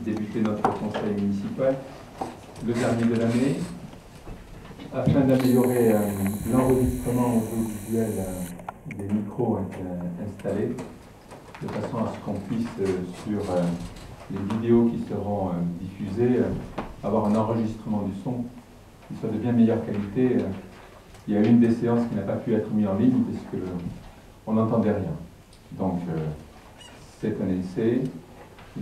débuter notre conseil municipal, le dernier de l'année, afin d'améliorer l'enregistrement audiovisuel des micros installés, de façon à ce qu'on puisse, sur les vidéos qui seront diffusées, avoir un enregistrement du son qui soit de bien meilleure qualité. Il y a une des séances qui n'a pas pu être mise en ligne puisque on n'entendait rien. Donc, c'est un essai qui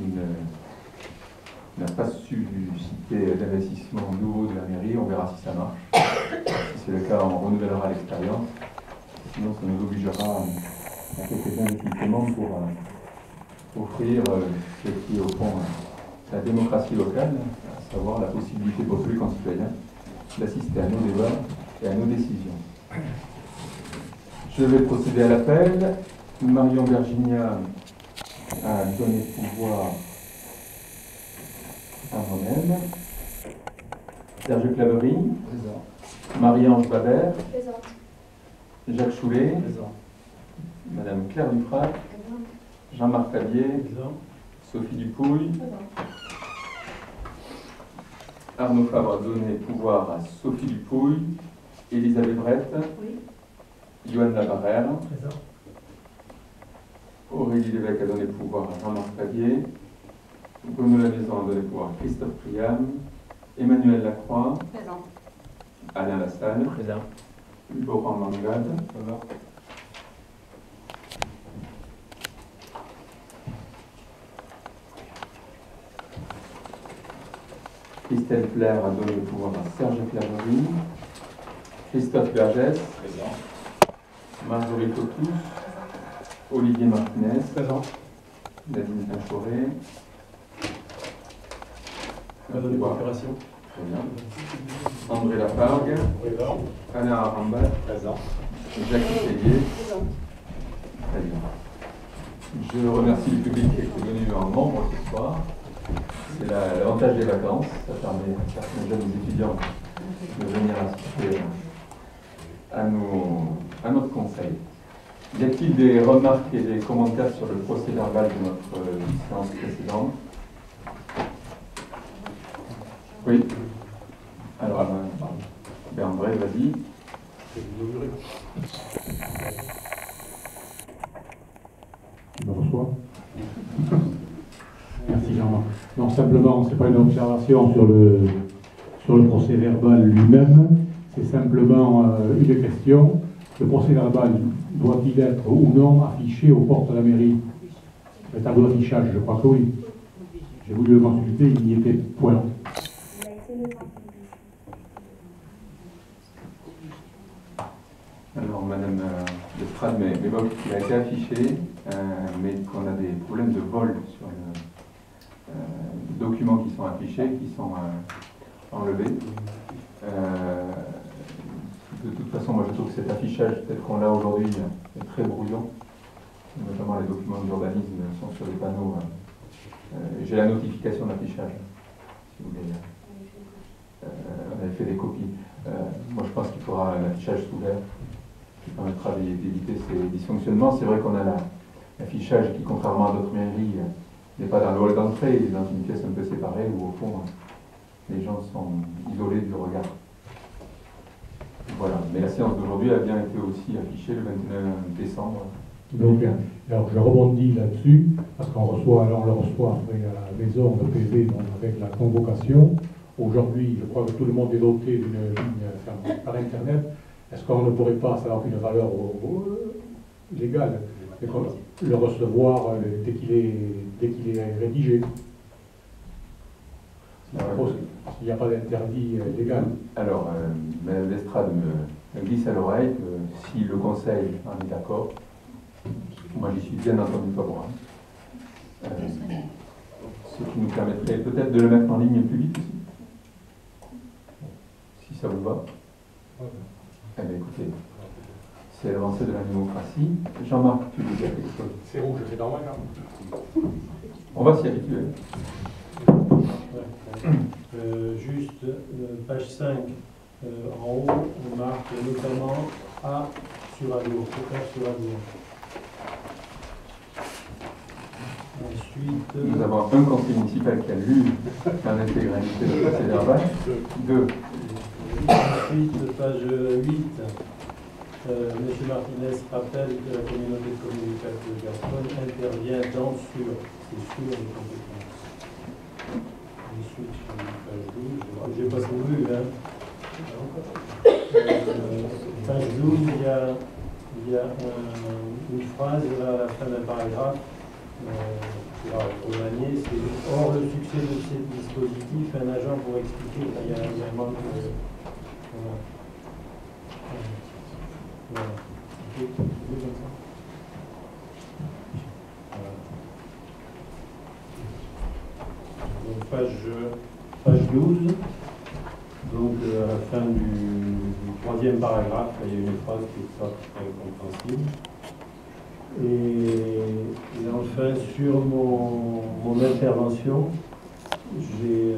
n'a pas suscité d'investissement nouveau de la mairie. On verra si ça marche. Si c'est le cas, on renouvellera l'expérience. Sinon, ça nous obligera à quelques investissements pour offrir ce qui est au fond la démocratie locale, à savoir la possibilité pour tous les concitoyens d'assister à nos débats et à nos décisions. Je vais procéder à l'appel. Marion Virginia a donné pouvoir à moi-même. Serge Claverie. Présent. Marie-Ange Babert. Présente. Jacques Choulet. Présent. Madame Claire Dufrac. Jean-Marc Fabier. Présent. Sophie Dupouille. Présente. Arnaud Fabre a donné pouvoir à Sophie Dupouille. Elisabeth Brett. Oui. Yoann Labarère. Présent. Aurélie Lévesque a donné pouvoir à Jean-Marc Fabier. Bruno Lamaison a donné pouvoir à Christophe Priam. Emmanuel Lacroix. Présente. Alain Lassalle. Présent. Laurent Mangade. Présent. Christelle Flair a donné le pouvoir à Serge Claverie. Christophe Bergès. Présent. Marguerite Autus. Olivier Martinez. Présent. Nadine Pinchoré. Madame de coopération. Très bien. André Lafargue. Présent. Alain Arambat. Présent. Jacques Tellier. Présente. Très bien. Je remercie le public qui est venu en nombre ce soir. C'est l'avantage des vacances. Ça permet à certains jeunes étudiants de venir assister à notre conseil. Y a-t-il des remarques et des commentaires sur le procès verbal de notre séance précédente? Oui. Alors, André, vas-y. Je me reçois. Merci Jean-Marc. Non, simplement, ce n'est pas une observation sur le procès verbal lui-même, c'est simplement une question. Le procès verbal doit-il être ou non affiché aux portes de la mairie? Le tableau d'affichage, je crois que oui. J'ai voulu le consulter, il y était point. Alors, Madame Lestrade m'évoque qu'il a été affiché, mais qu'on a des problèmes de vol sur les documents qui sont affichés, qui sont enlevés. De toute façon, moi je trouve que cet affichage, tel qu'on l'a aujourd'hui, est très brouillon. Notamment les documents d'urbanisme sont sur des panneaux. J'ai la notification d'affichage, si vous voulez. On avait fait des copies. Moi je pense qu'il faudra un affichage sous l'air qui permettra d'éviter ces dysfonctionnements. C'est vrai qu'on a l'affichage qui, contrairement à d'autres mairies, n'est pas dans le hall d'entrée, il est dans une pièce un peu séparée où au fond les gens sont isolés du regard. Voilà, mais la séance d'aujourd'hui a bien été aussi affichée le 29 décembre. Donc, alors je rebondis là-dessus, parce on le reçoit après à la maison de PV donc avec la convocation. Aujourd'hui, je crois que tout le monde est doté d'une ligne par Internet. Est-ce qu'on ne pourrait pas, ça n'a une valeur légale, le recevoir dès qu'il est rédigé? Il n'y a pas d'interdit légal. Alors, Mme Lestrade me glisse à l'oreille que si le Conseil en est d'accord, moi j'y suis bien entendu favorable, ce qui nous permettrait peut-être de le mettre en ligne plus vite aussi, si ça vous va. Eh bien écoutez, c'est l'avancée de la démocratie. Jean-Marc, tu veux dire quelque chose? C'est rouge, c'est normal. Hein. On va s'y habituer. Juste, page 5, en haut, on marque notamment A sur Adour, sur Adour. Ensuite, Ensuite, Nous avons un conseiller municipal qui a lu en intégralité le procès verbal. 2. ensuite, page 8. M. Martinez rappelle que la communauté de communes de Gascogne intervient sur les compétences. Ensuite, page 12, j'ai pas tout vu, hein. Page 12, il y a une phrase à la fin d'un paragraphe qui va remanier, c'est hors le succès de ces dispositifs, un agent pour expliquer qu'il y a un manque de. Voilà. Voilà. Okay. Donc page 12, donc à la fin du troisième paragraphe, il y a une phrase qui est pas très compréhensible. Et enfin, sur mon intervention, j'ai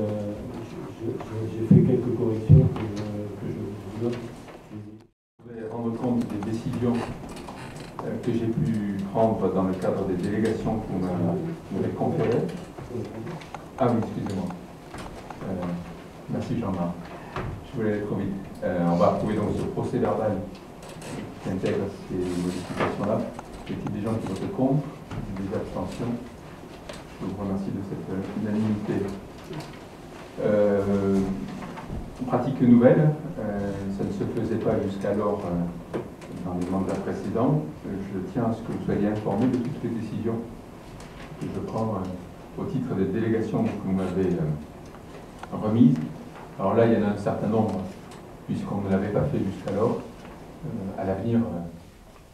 fait quelques corrections que je vous donne. Je vais rendre compte des décisions que j'ai pu prendre dans le cadre des délégations que vous m'avez conférées. Ah oui, excusez-moi. Merci Jean-Marc. Je voulais aller trop vite. On va approuver donc ce procès verbal qui intègre ces modifications-là. Y a-t-il des gens qui votent contre? Des abstentions? Je vous remercie de cette unanimité. Pratique nouvelle, ça ne se faisait pas jusqu'alors dans les mandats précédents. Je tiens à ce que vous soyez informés de toutes les décisions que je prends au titre des délégations que vous m'avez remises. Alors là, il y en a un certain nombre, puisqu'on ne l'avait pas fait jusqu'alors. À l'avenir,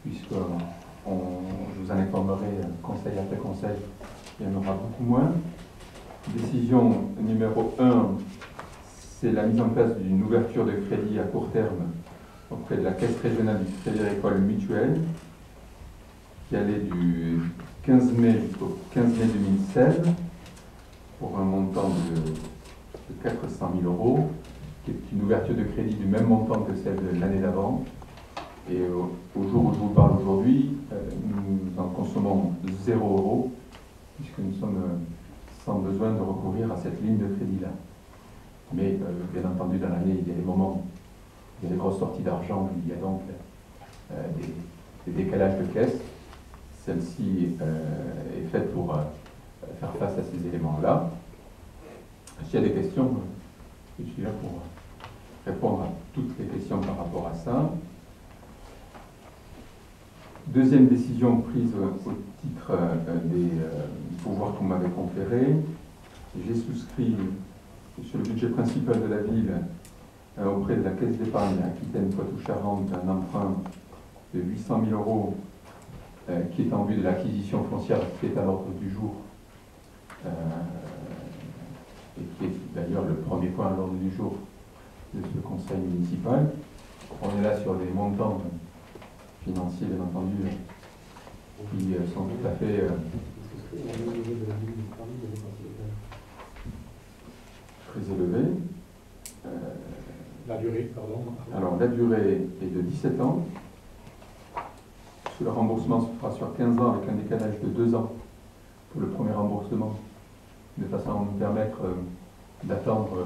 puisque je vous en informerai conseil après conseil, il y en aura beaucoup moins. Décision numéro 1, c'est la mise en place d'une ouverture de crédit à court terme auprès de la Caisse régionale du Crédit Agricole Mutuel, qui allait du 15 mai jusqu'au 15 mai 2016, pour un montant de 400 000 €, qui est une ouverture de crédit du même montant que celle de l'année d'avant. Et au jour où je vous parle aujourd'hui, nous en consommons 0 €, puisque nous sommes sans besoin de recourir à cette ligne de crédit-là. Mais bien entendu, dans l'année, il y a des moments, il y a des grosses sorties d'argent, il y a donc des décalages de caisse. Celle-ci est faite pour faire face à ces éléments-là. S'il y a des questions, je suis là pour répondre à toutes les questions par rapport à ça. Deuxième décision prise au titre des pouvoirs qu'on m'avait conférés. J'ai souscrit sur le budget principal de la ville auprès de la Caisse d'épargne Aquitaine-Poitou-Charentes un emprunt de 800 000 € qui est en vue de l'acquisition foncière qui est à l'ordre du jour et qui est d'ailleurs le premier point à l'ordre du jour de ce conseil municipal. On est là sur des montants financiers, bien entendu, qui sont tout à fait très élevés. La durée, pardon. Alors, la durée est de 17 ans. Le remboursement se fera sur 15 ans avec un décalage de 2 ans pour le premier remboursement, de façon à nous permettre d'attendre,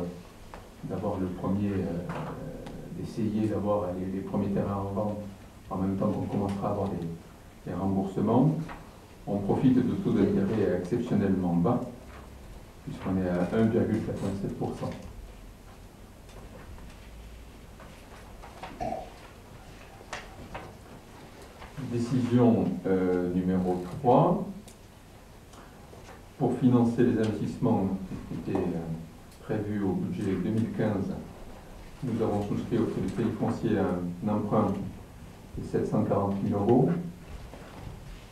d'avoir le premier, d'essayer d'avoir les premiers terrains en vente en même temps qu'on commencera à avoir des remboursements. On profite de taux d'intérêt exceptionnellement bas, puisqu'on est à 1,87%. Décision numéro 3. Pour financer les investissements qui étaient prévus au budget 2015, nous avons souscrit auprès du Crédit Foncier un emprunt de 740 000 €,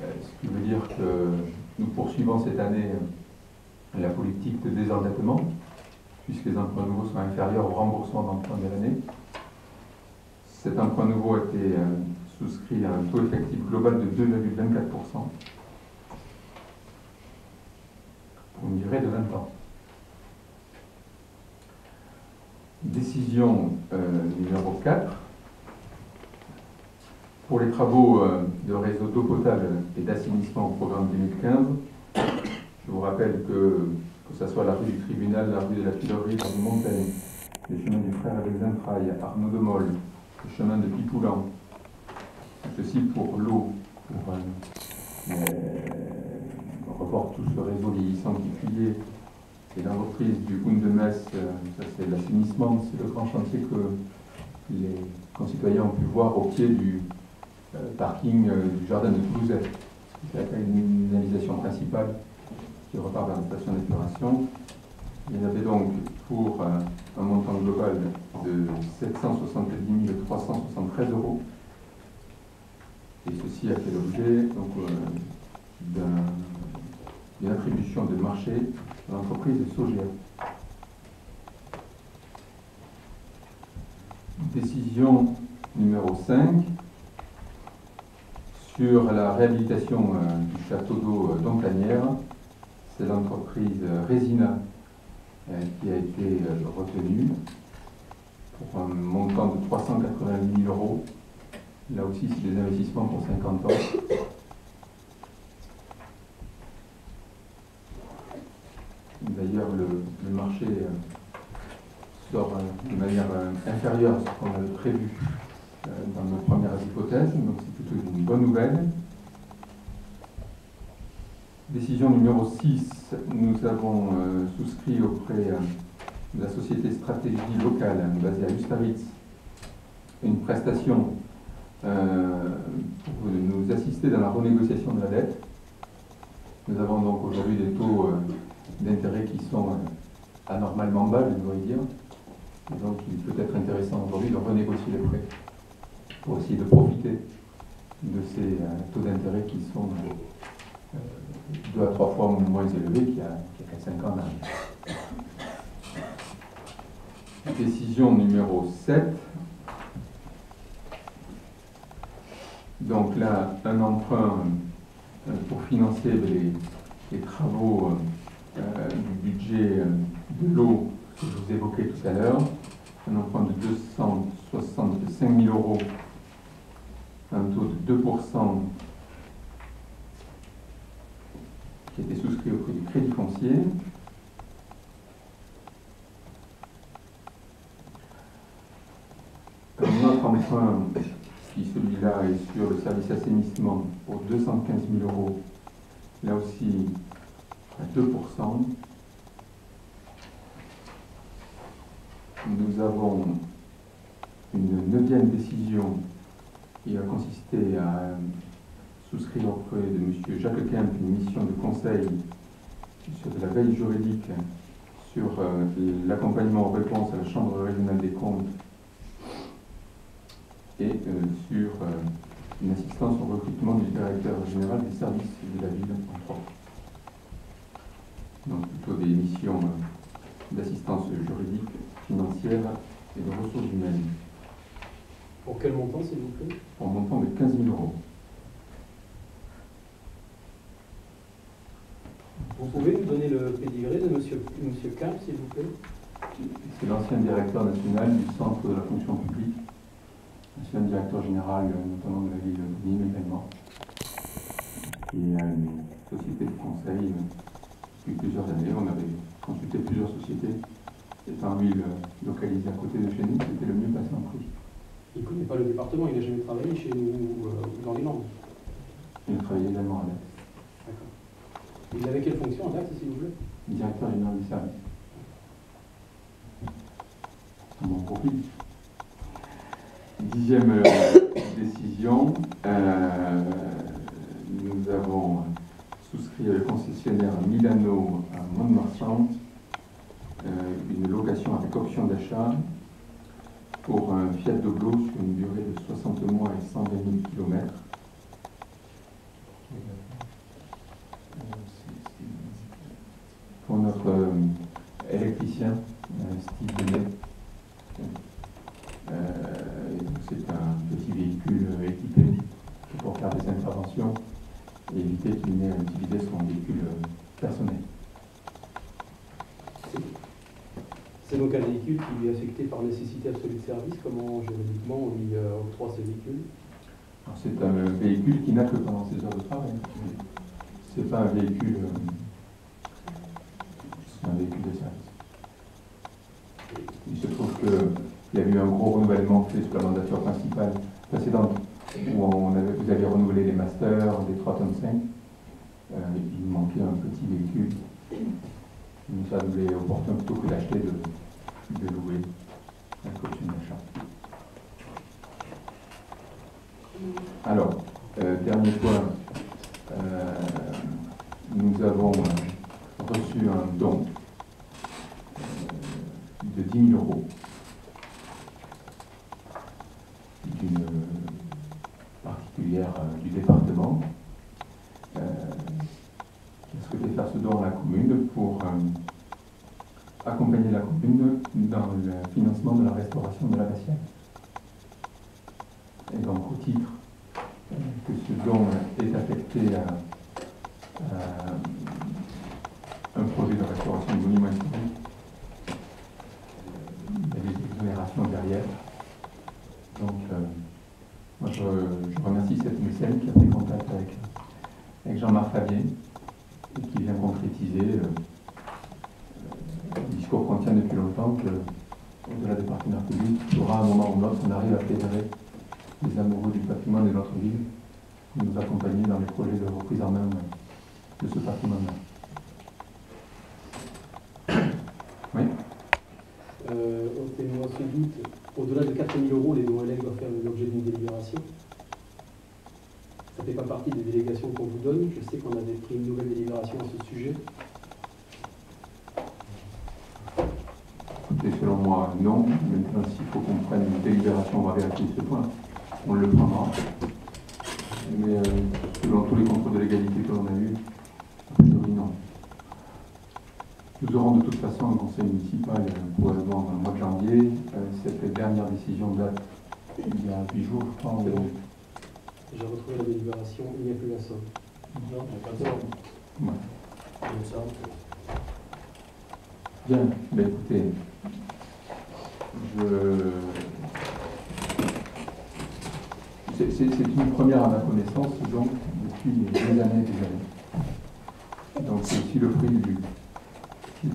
ce qui veut dire que nous poursuivons cette année la politique de désendettement, puisque les emprunts nouveaux sont inférieurs au remboursement d'emprunt de l'année. Cet emprunt nouveau a été souscrit à un taux effectif global de 2,24% pour une durée de 20 ans. Décision numéro 4. Pour les travaux de réseau d'eau potable et d'assainissement au programme 2015, je vous rappelle que ce soit la rue du Tribunal, la rue de la Tuilerie, la rue Montaigne, les chemins du Frère avec Zentrailles, Arnaud de Molle, le chemin de Pipoulan, ceci pour l'eau, pour reporte tout ce réseau vieillissant qui fuyait, et la reprise du Hound de Metz, ça c'est l'assainissement, c'est le grand chantier que les concitoyens ont pu voir au pied du parking du jardin de Toulouse. C'est la canalisation principale qui repart vers la station d'épuration. Il y en avait donc pour un montant global de 770 373 €. Et ceci a fait l'objet d'une attribution de marché à l'entreprise Sogea. Décision numéro 5 sur la réhabilitation du château d'eau d'Ontanière. C'est l'entreprise Resina qui a été retenue pour un montant de 388 000 €. Là aussi, c'est des investissements pour 50 ans. D'ailleurs, le marché sort de manière inférieure à ce qu'on avait prévu dans nos premières hypothèses, donc c'est plutôt une bonne nouvelle. Décision numéro 6, nous avons souscrit auprès de la société Stratégie Locale, basée à Ustaritz, une prestation pour nous assister dans la renégociation de la dette. Nous avons donc aujourd'hui des taux d'intérêt qui sont anormalement bas, je devrais dire. Et donc il peut être intéressant aujourd'hui de renégocier les prêts pour essayer de profiter de ces taux d'intérêt qui sont 2 à 3 fois moins élevés qu'il y a 4-5 ans d'arrière. Décision numéro 7. Donc là, un emprunt pour financer les travaux du budget de l'eau que je vous évoquais tout à l'heure. Un emprunt de 265 000 €, un taux de 2% qui a été souscrit auprès du Crédit Foncier. Un autre emprunt, qui celui-là est sur le service assainissement pour 215 000 €, là aussi à 2%. Nous avons une 9e décision qui a consisté à souscrire auprès de M. Jacques Kemp une mission de conseil sur de la veille juridique sur l'accompagnement aux réponses à la Chambre régionale des comptes et sur une assistance au recrutement du directeur général des services de la ville, entre autres. Donc plutôt des missions d'assistance juridique, financière et de ressources humaines. Pour quel montant, s'il vous plaît? Pour un montant de 15 000 €. Vous pouvez nous donner le pédigré de monsieur Kemp, s'il vous plaît? C'est l'ancien directeur national du centre de la fonction publique, ancien directeur général notamment de la ville de Nîmes également, qui a une société de conseil depuis plusieurs années. On avait consulté plusieurs sociétés, et parmi localisé à côté de chez nous, c'était le mieux passé en prix. Il ne connaît pas le département, il n'a jamais travaillé chez nous ou dans les Landes. Il a travaillé également à Dax. D'accord. Il avait quelle fonction à Dax, s'il vous plaît? Directeur général du service. Mon profil. 10e décision, nous avons souscrit le concessionnaire Milano à Mont-de-Marsan une location avec option d'achat pour un Fiat Doblo sur une durée de 60 mois et 120 000 km. Pour notre électricien, Steve Benet. C'est un petit véhicule équipé pour faire des interventions et éviter qu'il n'ait à utiliser son véhicule personnel. C'est donc un véhicule qui est affecté par nécessité absolue de service. Comment juridiquement on lui octroie ces véhicules? C'est un véhicule qui n'a que pendant ses heures de travail. C'est pas un véhicule Il y a eu un gros renouvellement fait sous la mandature principale précédente, où vous avez renouvelé les masters, des 3,5 tonnes. Il manquait un petit véhicule. Il nous a semblé opportun plutôt que d'acheter de louer un costume d'achat. Alors, dernier point, nous avons reçu un don de 10 000 € d'une particulière du département qui a souhaité faire ce don à la commune pour accompagner la commune dans le financement de la restauration de l'abbatiale. Et donc, au titre que ce don est affecté à un projet de restauration de monuments historiques, il y a des exonérations derrière. Donc, moi, je remercie cette mécène qui a pris contact avec Jean-Marc Fabier et qui vient concrétiser le discours qu'on tient depuis longtemps que, au-delà des partenaires publics, il y aura un moment ou l'autre, on arrive à fédérer les amoureux du patrimoine de notre ville, et nous accompagner dans les projets de reprise en main de ce patrimoine-là. Oui. Ôtez-moi ce doute. Au-delà de 4 000 €, les dons élèves doivent faire l'objet d'une délibération. Ça ne fait pas partie des délégations qu'on vous donne. Je sais qu'on avait pris une nouvelle délibération à ce sujet. Et selon moi, non. Maintenant, s'il faut qu'on prenne une délibération, on va vérifier ce point. On le prendra. Mais selon tous les contrôles de légalité que l'on a eus, a priori, non. Nous aurons de toute façon un conseil municipal probablement dans le mois de janvier. Cette dernière décision date il y a 8 jours, je crois. J'ai retrouvé la délibération, il n'y a plus la somme. Non, il n'y a pas de somme. Ouais. Il me semble. Bien, ben écoutez, c'est une première à ma connaissance, donc, depuis des années et des années. Donc c'est aussi le fruit du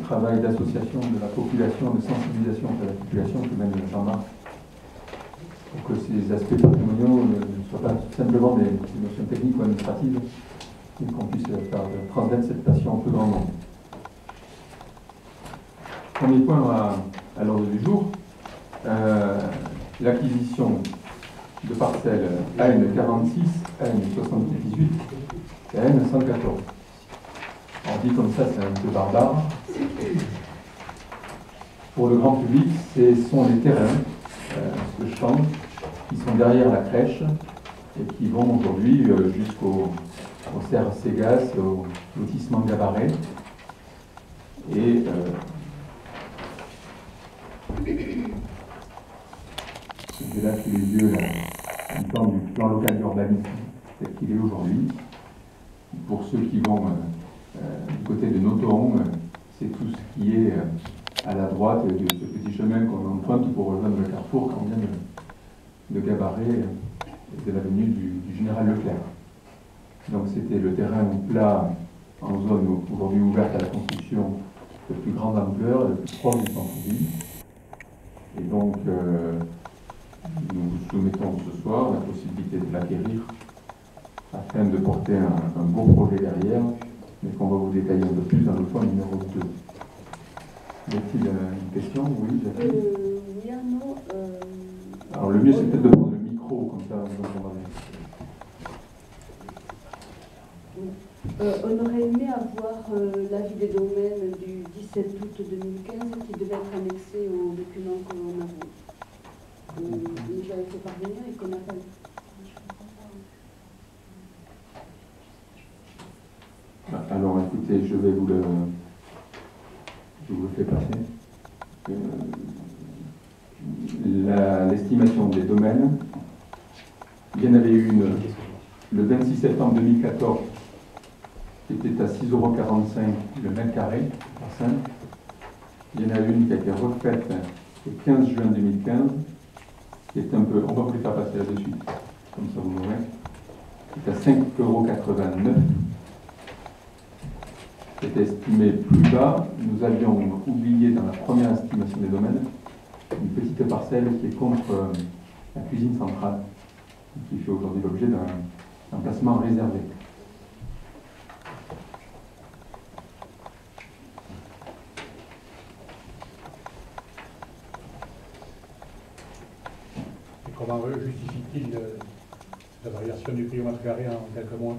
travail d'association de la population, de sensibilisation de la population que mène Jean-Marc, pour que ces aspects patrimoniaux ne soient pas simplement des notions techniques ou administratives, mais qu'on puisse faire transmettre cette passion au plus grand nombre. Premier point à l'ordre du jour, l'acquisition de parcelles AN46, AN78 et AN114. On dit comme ça, c'est un peu barbare. Pour le grand public, ce sont les terrains de champs qui sont derrière la crèche et qui vont aujourd'hui jusqu'au serre Ségas, au lotissement Gabaret. Et j'ai là sous les yeux le plan local d'urbanisme tel qu'il est aujourd'hui. Pour ceux qui vont du côté de Nothomb, c'est tout ce qui est à la droite de ce petit chemin qu'on emprunte pour rejoindre le carrefour quand on vient de Gabaret et de l'avenue du Général Leclerc. Donc c'était le terrain plat en zone aujourd'hui ouverte à la construction de plus grande ampleur, le plus proche du centre-ville. Et donc nous vous soumettons ce soir la possibilité de l'acquérir afin de porter un beau projet derrière, mais qu'on va vous détailler un peu plus dans le point numéro 2. Y a-t-il une question? Oui, Jacqueline. Oui, non. Alors le mieux c'est peut-être de prendre le micro, comme ça vous entendrez. On aurait aimé avoir l'avis des domaines du 17 août 2015 qui devait être annexé aux documents que l'on avait. J'avais fait parvenir et qu'on n'a pas eu. Alors écoutez, je vous le fais passer. L'estimation des domaines, il y en avait une le 26 septembre 2014 qui était à 6,45 € le mètre carré par 5. Il y en a une qui a été refaite le 15 juin 2015, qui est un peu, on va vous les faire passer là-dessus, comme ça vous l'aurez, qui est à 5,89 €. C'était estimé plus bas. Nous avions oublié dans la première estimation des domaines une petite parcelle qui est contre la cuisine centrale, qui fait aujourd'hui l'objet d'un placement réservé. Et comment justifie-t-il la variation du prix au mètre carré en quelques mois,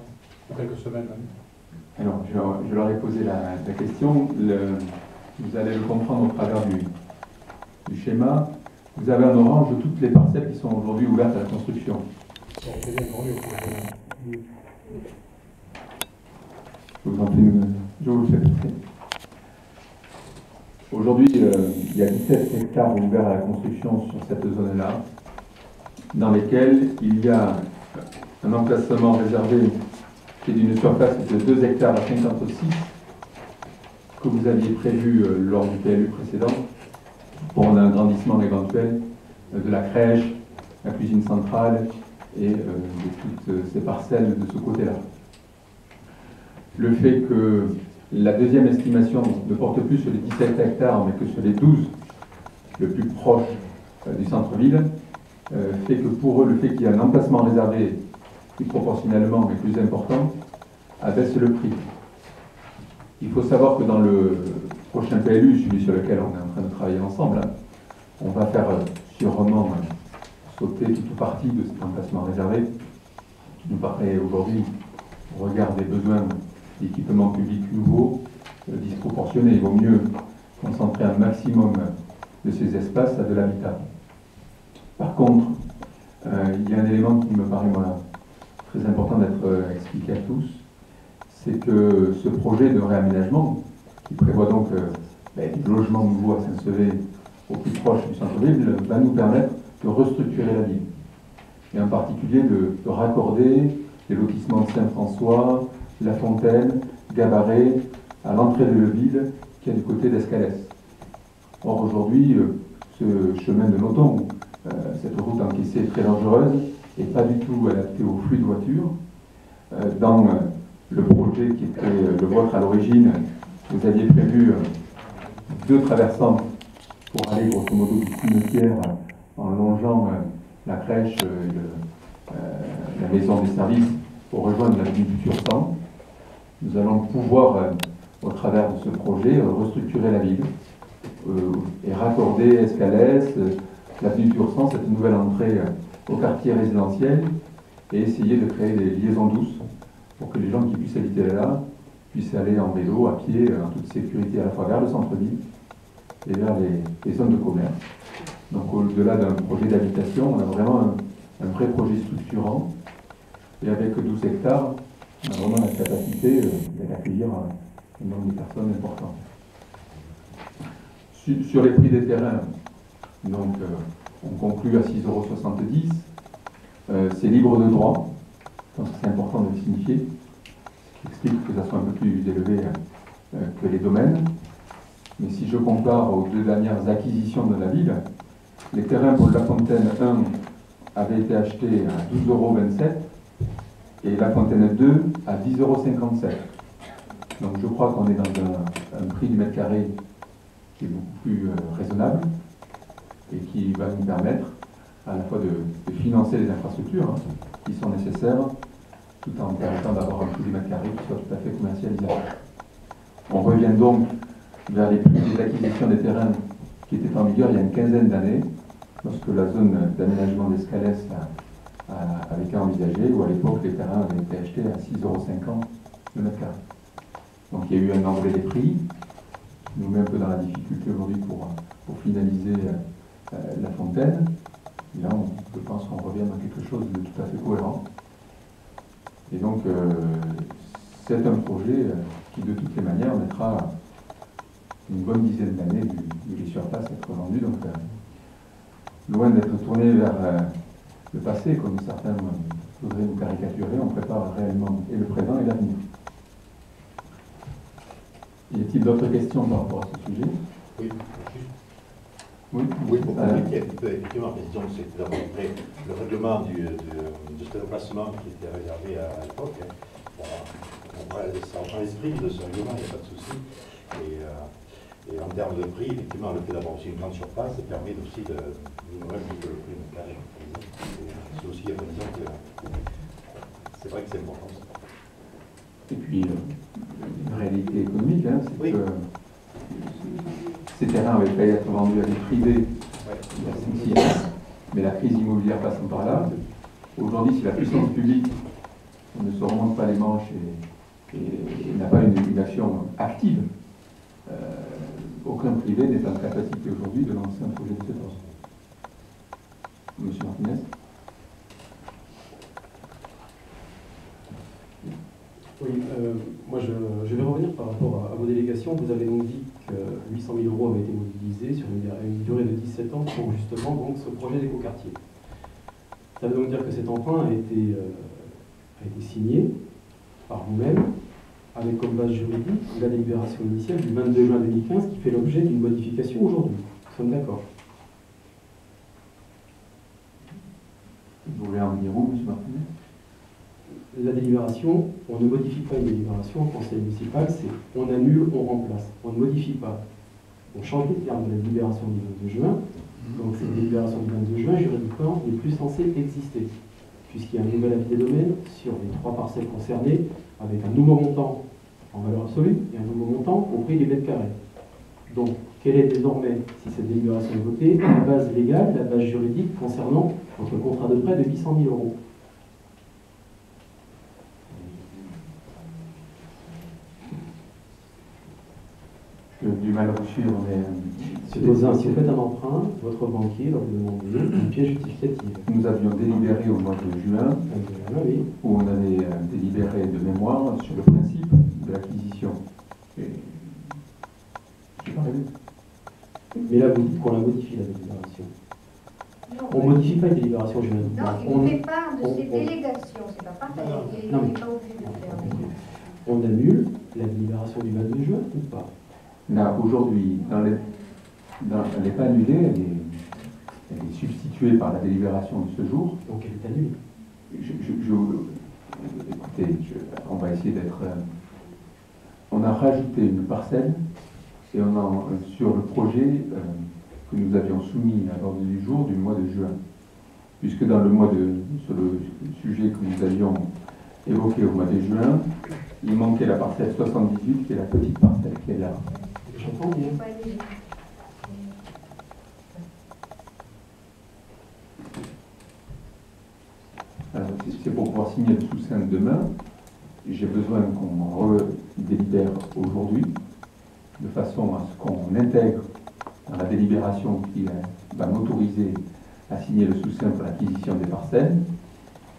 en quelques semaines même? Alors, je leur ai posé la question. Vous allez le comprendre au travers du schéma. Vous avez en orange toutes les parcelles qui sont aujourd'hui ouvertes à la construction. Je vous en prie, je vous le fais. Aujourd'hui, il y a 17 hectares ouverts à la construction sur cette zone-là, dans lesquels il y a un emplacement réservé qui est d'une surface de 2 hectares à 56 que vous aviez prévu lors du PLU précédent pour un agrandissement éventuel de la crèche, la cuisine centrale et de toutes ces parcelles de ce côté-là. Le fait que la deuxième estimation ne porte plus sur les 17 hectares mais que sur les 12 le plus proche du centre-ville fait que pour eux, le fait qu'il y ait un emplacement réservé qui proportionnellement mais plus important abaisse le prix. Il faut savoir que dans le prochain PLU, celui sur lequel on est en train de travailler ensemble, on va faire sûrement sauter toute partie de cet emplacement réservé qui nous paraît aujourd'hui, au regard des besoins d'équipements publics nouveaux, disproportionnés. Il vaut mieux concentrer un maximum de ces espaces à de l'habitat. Par contre, il y a un élément qui me paraît très important d'être expliqué à tous, c'est que ce projet de réaménagement, qui prévoit donc des logements nouveaux à Saint-Sevé au plus proche du centre-ville, va nous permettre de restructurer la ville. Et en particulier de raccorder les lotissements de Saint-François, La Fontaine, Gabaret, à l'entrée de la ville, qui est du côté d'Escalès. Or aujourd'hui, ce chemin de Nothomb, cette route encaissée très dangereuse, n'est pas du tout adaptée au flux de voitures. Dans le projet qui était le vôtre à l'origine, vous aviez prévu 2 traversants pour aller grosso modo du cimetière en longeant la crèche, la maison des services pour rejoindre l'avenue du Tursan. Nous allons pouvoir, au travers de ce projet, restructurer la ville et raccorder Escalès, l'avenue du Tursan, cette nouvelle entrée au quartier résidentiel, et essayer de créer des liaisons douces pour que les gens qui puissent habiter là puissent aller en vélo, à pied, en toute sécurité, à la fois vers le centre-ville et vers les zones de commerce. Donc au-delà d'un projet d'habitation, on a vraiment un vrai projet structurant, et avec 12 hectares, on a vraiment la capacité d'accueillir un nombre de personnes important. Sur les prix des terrains, donc, on conclut à 6,70 €. C'est libre de droit, je pense que c'est important de le signifier, ce qui explique que ça soit un peu plus élevé que les domaines. Mais si je compare aux 2 dernières acquisitions de la ville, les terrains pour La Fontaine 1 avaient été achetés à 12,27 € et La Fontaine 2 à 10,57 €. Donc je crois qu'on est dans un prix du mètre carré qui est beaucoup plus raisonnable et qui va nous permettre à la fois de financer les infrastructures qui sont nécessaires, tout en permettant d'avoir un prix du mètre carré qui soit tout à fait commercialisable. On revient donc vers les prix des acquisitions des terrains qui étaient en vigueur il y a une quinzaine d'années, lorsque la zone d'aménagement d'Escalès avait été envisagée, où à l'époque les terrains avaient été achetés à 6,50 € le mètre carré. Donc il y a eu un envolé des prix, qui nous met un peu dans la difficulté aujourd'hui pour finaliser La Fontaine. Et là, je pense qu'on revient dans quelque chose de tout à fait cohérent. Et donc, c'est un projet qui, de toutes les manières, mettra une bonne dizaine d'années du lit sur place à être vendu. Donc, loin d'être tourné vers le passé, comme certains voudraient nous caricaturer, on prépare réellement et le présent et l'avenir. Y a-t-il d'autres questions par rapport à ce sujet? Oui, oui, pour compléter un petit peu, effectivement, disons que c'était à peu près le règlement de cet emplacement qui était réservé à l'époque. On prend l'esprit de ce règlement, il n'y a pas de souci. Et en termes de prix, effectivement, le fait d'avoir aussi une grande surface, ça permet aussi de même que le prix de carré. C'est aussi une raison que c'est vrai que c'est important. Et puis, une réalité économique, hein, c'est Oui. que ces terrains avaient failli être vendus à des privés il y a 5-6 ans, mais la crise immobilière passant par là, aujourd'hui, si la puissance publique ne se remonte pas les manches et n'a pas une action active, aucun privé n'est en capacité aujourd'hui de lancer un projet de cette ordre. Monsieur Martinez? Oui, moi je vais revenir par rapport à vos délégations. Vous avez donc dit que 800 000 € avaient été mobilisés sur une durée de 17 ans pour justement donc, ce projet d'écoquartier. Ça veut donc dire que cet emprunt a été signé par vous-même avec comme base juridique la délibération initiale du 22 juin 2015 qui fait l'objet d'une modification aujourd'hui. Nous sommes d'accord? Vous voulez en venir où, M. Martinez? La délibération, on ne modifie pas une délibération en conseil municipal, c'est on annule, on remplace. On ne modifie pas. On change les termes de la délibération du 22 juin. Donc cette délibération du 22 juin, juridiquement, n'est plus censée exister, puisqu'il y a un nouvel avis des domaines sur les 3 parcelles concernées, avec un nouveau montant en valeur absolue et un nouveau montant au prix des mètres carrés. Donc, quelle est désormais, si cette délibération est votée, la base légale, la base juridique concernant votre contrat de prêt de 800 000 €? J'ai du mal à vous suivre, mais... Si vous faites un emprunt, votre banquier va vous demander une pièce justificative. Nous avions délibéré au mois de juin, Oui. où on avait délibéré de mémoire sur le principe de l'acquisition. Et... je n'ai pas rêvé. Mais là, vous dites qu'on la modifie, la délibération. On ne modifie pas une délibération juridique. Non, il nous fait part de ses délégations, c'est pas pareil. Il n'est pas obligé de le faire. On annule la délibération du 22 juin ou pas? Là, aujourd'hui, elle n'est pas annulée, elle est substituée par la délibération de ce jour. Donc elle est annulée. Écoutez, on va essayer d'être... on a rajouté une parcelle et sur le projet que nous avions soumis à l'ordre du jour du mois de juin. Puisque sur le sujet que nous avions évoqué au mois de juin, il manquait la parcelle 78, qui est la petite parcelle qui est là. J'entends bien. Alors, c'est pour pouvoir signer le sous-seing demain. J'ai besoin qu'on redélibère aujourd'hui, de façon à ce qu'on intègre dans la délibération qui va m'autoriser à signer le sous-seing pour l'acquisition des parcelles,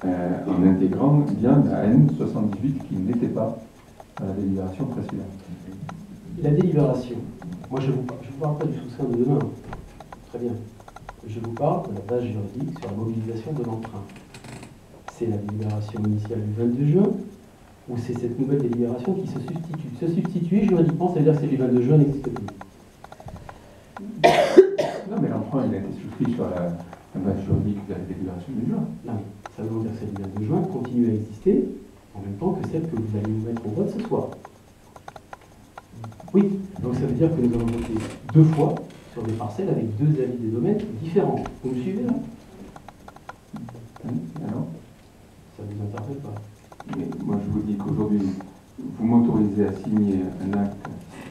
en intégrant bien la N78 qui n'était pas dans la délibération précédente. La délibération, moi je vous parle pas du sous-seing de demain. Très bien. Je vous parle de la base juridique sur la mobilisation de l'emprunt. C'est la délibération initiale du 22 juin ou c'est cette nouvelle délibération qui se substitue? Se substituer juridiquement, ça veut dire que celle du 22 juin n'existe plus. Non, mais l'emprunt, il a été souscrit sur la base juridique de la délibération du juin. Non, mais ça veut dire que celle du 22 juin continue à exister en même temps que celle que vous allez nous mettre au vote ce soir. Oui, donc ça veut dire que nous allons voter 2 fois sur des parcelles avec 2 avis des domaines différents. Vous me suivez là? Oui, alors Ça ne vous interpelle pas? mais moi, je vous dis qu'aujourd'hui, vous m'autorisez à signer un acte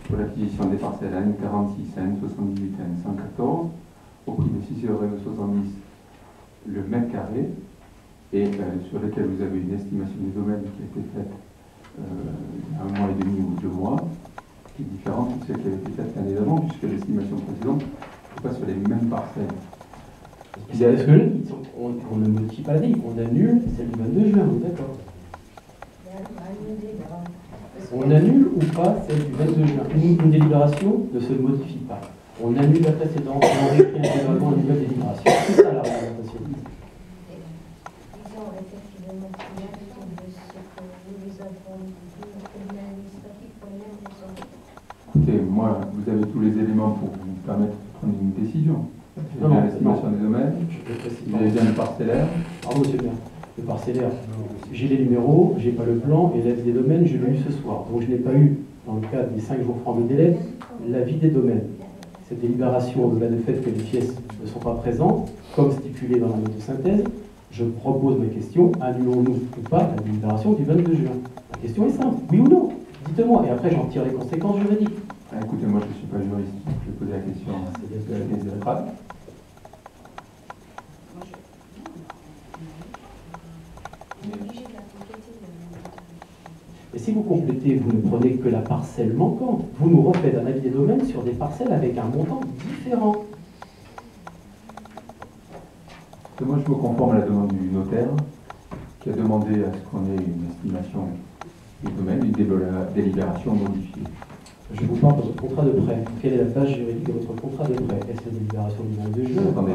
pour l'acquisition des parcelles à N46, à N78, à N114, au prix de 6,70 € le mètre carré, et sur lequel vous avez une estimation des domaines qui a été faite il y a 1 mois et demi ou 2 mois, qui est différente de celle qui avait été faite l'année d'avant, puisque l'estimation précédente n'est pas sur les mêmes parcelles. On ne modifie pas la délibération, on annule celle du 22 juin, d'accord? On annule ou pas celle du 22 juin? Une délibération ne se modifie pas. On annule la précédente et on réécrit intégralement une nouvelle délibération. C'est ça la réglementation. Ils ont effectivement bien de ce que nous les avons dit au tribunal administratif pour les mêmes raisons. Écoutez, moi, vous avez tous les éléments pour vous permettre de prendre une décision. Vous avez bien l'estimation des domaines, vous avez bien le parcellaire. Pardon, monsieur le maire. Le parcellaire, j'ai les numéros, j'ai pas le plan, et l'avis des domaines, je l'ai eu ce soir. Donc je n'ai pas eu dans le cadre des 5 jours francs de délai, l'avis des domaines. Cette délibération, au-delà du fait que les pièces ne sont pas présentes, comme stipulé dans la note de synthèse, je propose ma question, annulons-nous ou pas la délibération du 22 juin? La question est simple, oui ou non? Dites-moi, et après j'en tire les conséquences juridiques. Ah, écoutez, moi je ne suis pas juriste, je vais poser la question à des illettrés. Et si vous complétez, vous ne prenez que la parcelle manquante. Vous nous refaites un avis des domaines sur des parcelles avec un montant différent. Moi, je me conforme à la demande du notaire qui a demandé à ce qu'on ait une estimation du domaine, une délibération modifiée. Je vous parle de votre contrat de prêt. Quelle est la base juridique de votre contrat de prêt? Est-ce la délibération du 22 juin? Attendez,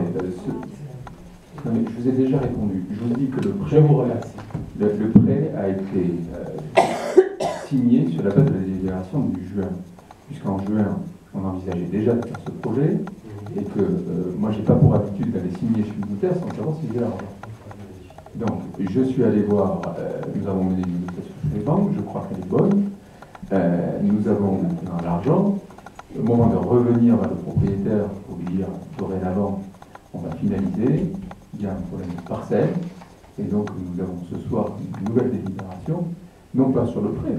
non, mais je vous ai déjà répondu. Je vous dis que le Je vous remercie. Le prêt a été signé sur la base de la délibération du juin, puisqu'en juin, on envisageait déjà de faire ce projet, et que moi, je n'ai pas pour habitude d'aller signer chez le notaire sans savoir si j'ai l'argent. Donc, je suis allé voir, nous avons mené une négociation chez les banques, je crois qu'elle est bonne, nous avons maintenant l'argent. Au moment de revenir vers le propriétaire pour lui dire dorénavant, on va finaliser, il y a un problème de parcelle, et donc nous avons ce soir une nouvelle délibération, non pas sur le prêt,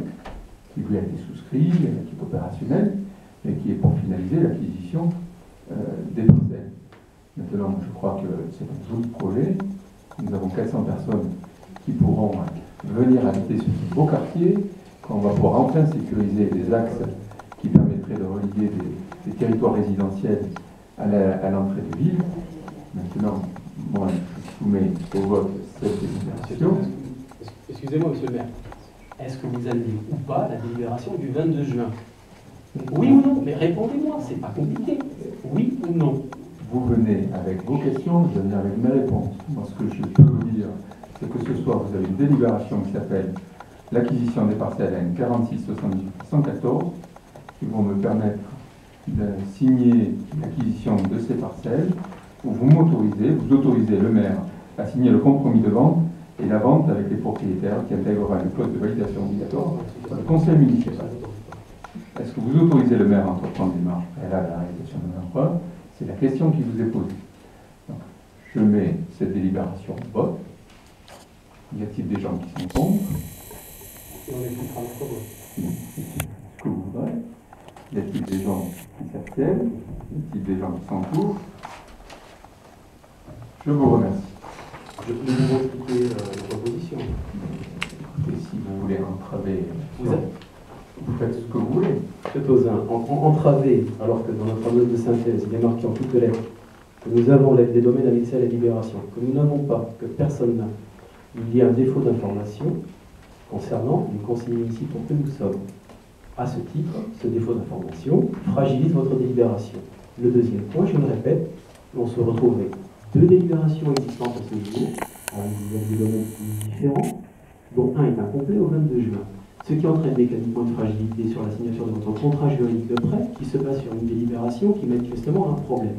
qui lui a été souscrit, qui est opérationnel, mais qui est pour finaliser l'acquisition des parcelles. Maintenant, je crois que c'est un joli projet. Nous avons 400 personnes qui pourront venir habiter sur ce beau quartier, quand on va pouvoir enfin sécuriser les axes qui permettraient de relier des territoires résidentiels à l'entrée de ville. Maintenant, moi, je soumets au vote cette délibération. Excusez-moi, monsieur le maire. Est-ce que vous annulez ou pas la délibération du 22 juin? Oui ou non? Mais répondez-moi, c'est pas compliqué. Oui ou non? Vous venez avec vos questions, je viens avec mes réponses. Moi, ce que je peux vous dire, c'est que ce soir, vous avez une délibération qui s'appelle l'acquisition des parcelles N 46 78 114, qui vont me permettre de signer l'acquisition de ces parcelles, où vous autorisez le maire à signer le compromis de vente et la vente avec les propriétaires qui intégrera une clause de validation obligatoire par le conseil municipal. Est-ce que vous autorisez le maire à entreprendre des démarches préalables à la réalisation d'un emprunt? C'est la question qui vous est posée. Donc, je mets cette délibération au vote. Y a-t-il des gens qui sont contre? Et on expliquera notre vote. Ce que vous voudrez. Y a-t-il des gens qui s'abstiennent? Y a-t-il des gens qui sont pour? Je vous remercie. Je peux vous expliquer notre position. Et si vous voulez entraver, Vous faites ce que vous voulez. Monsieur Tauzin, entraver, alors que dans notre note de synthèse, il est marqué en toutes lettres que nous avons l'aide des domaines annexés à la libération, que nous n'avons pas, que personne n'a. Il y a un défaut d'information concernant les conseillers municipaux que nous sommes. À ce titre, ce défaut d'information fragilise votre délibération. Le deuxième point, je le répète, on se retrouverait 2 délibérations existantes à ce jour, avec des domaines différents, dont un est incomplet au 22 juin. Ce qui entraîne mécaniquement une fragilité sur la signature de votre contrat juridique de prêt, qui se base sur une délibération qui manifestement a un problème.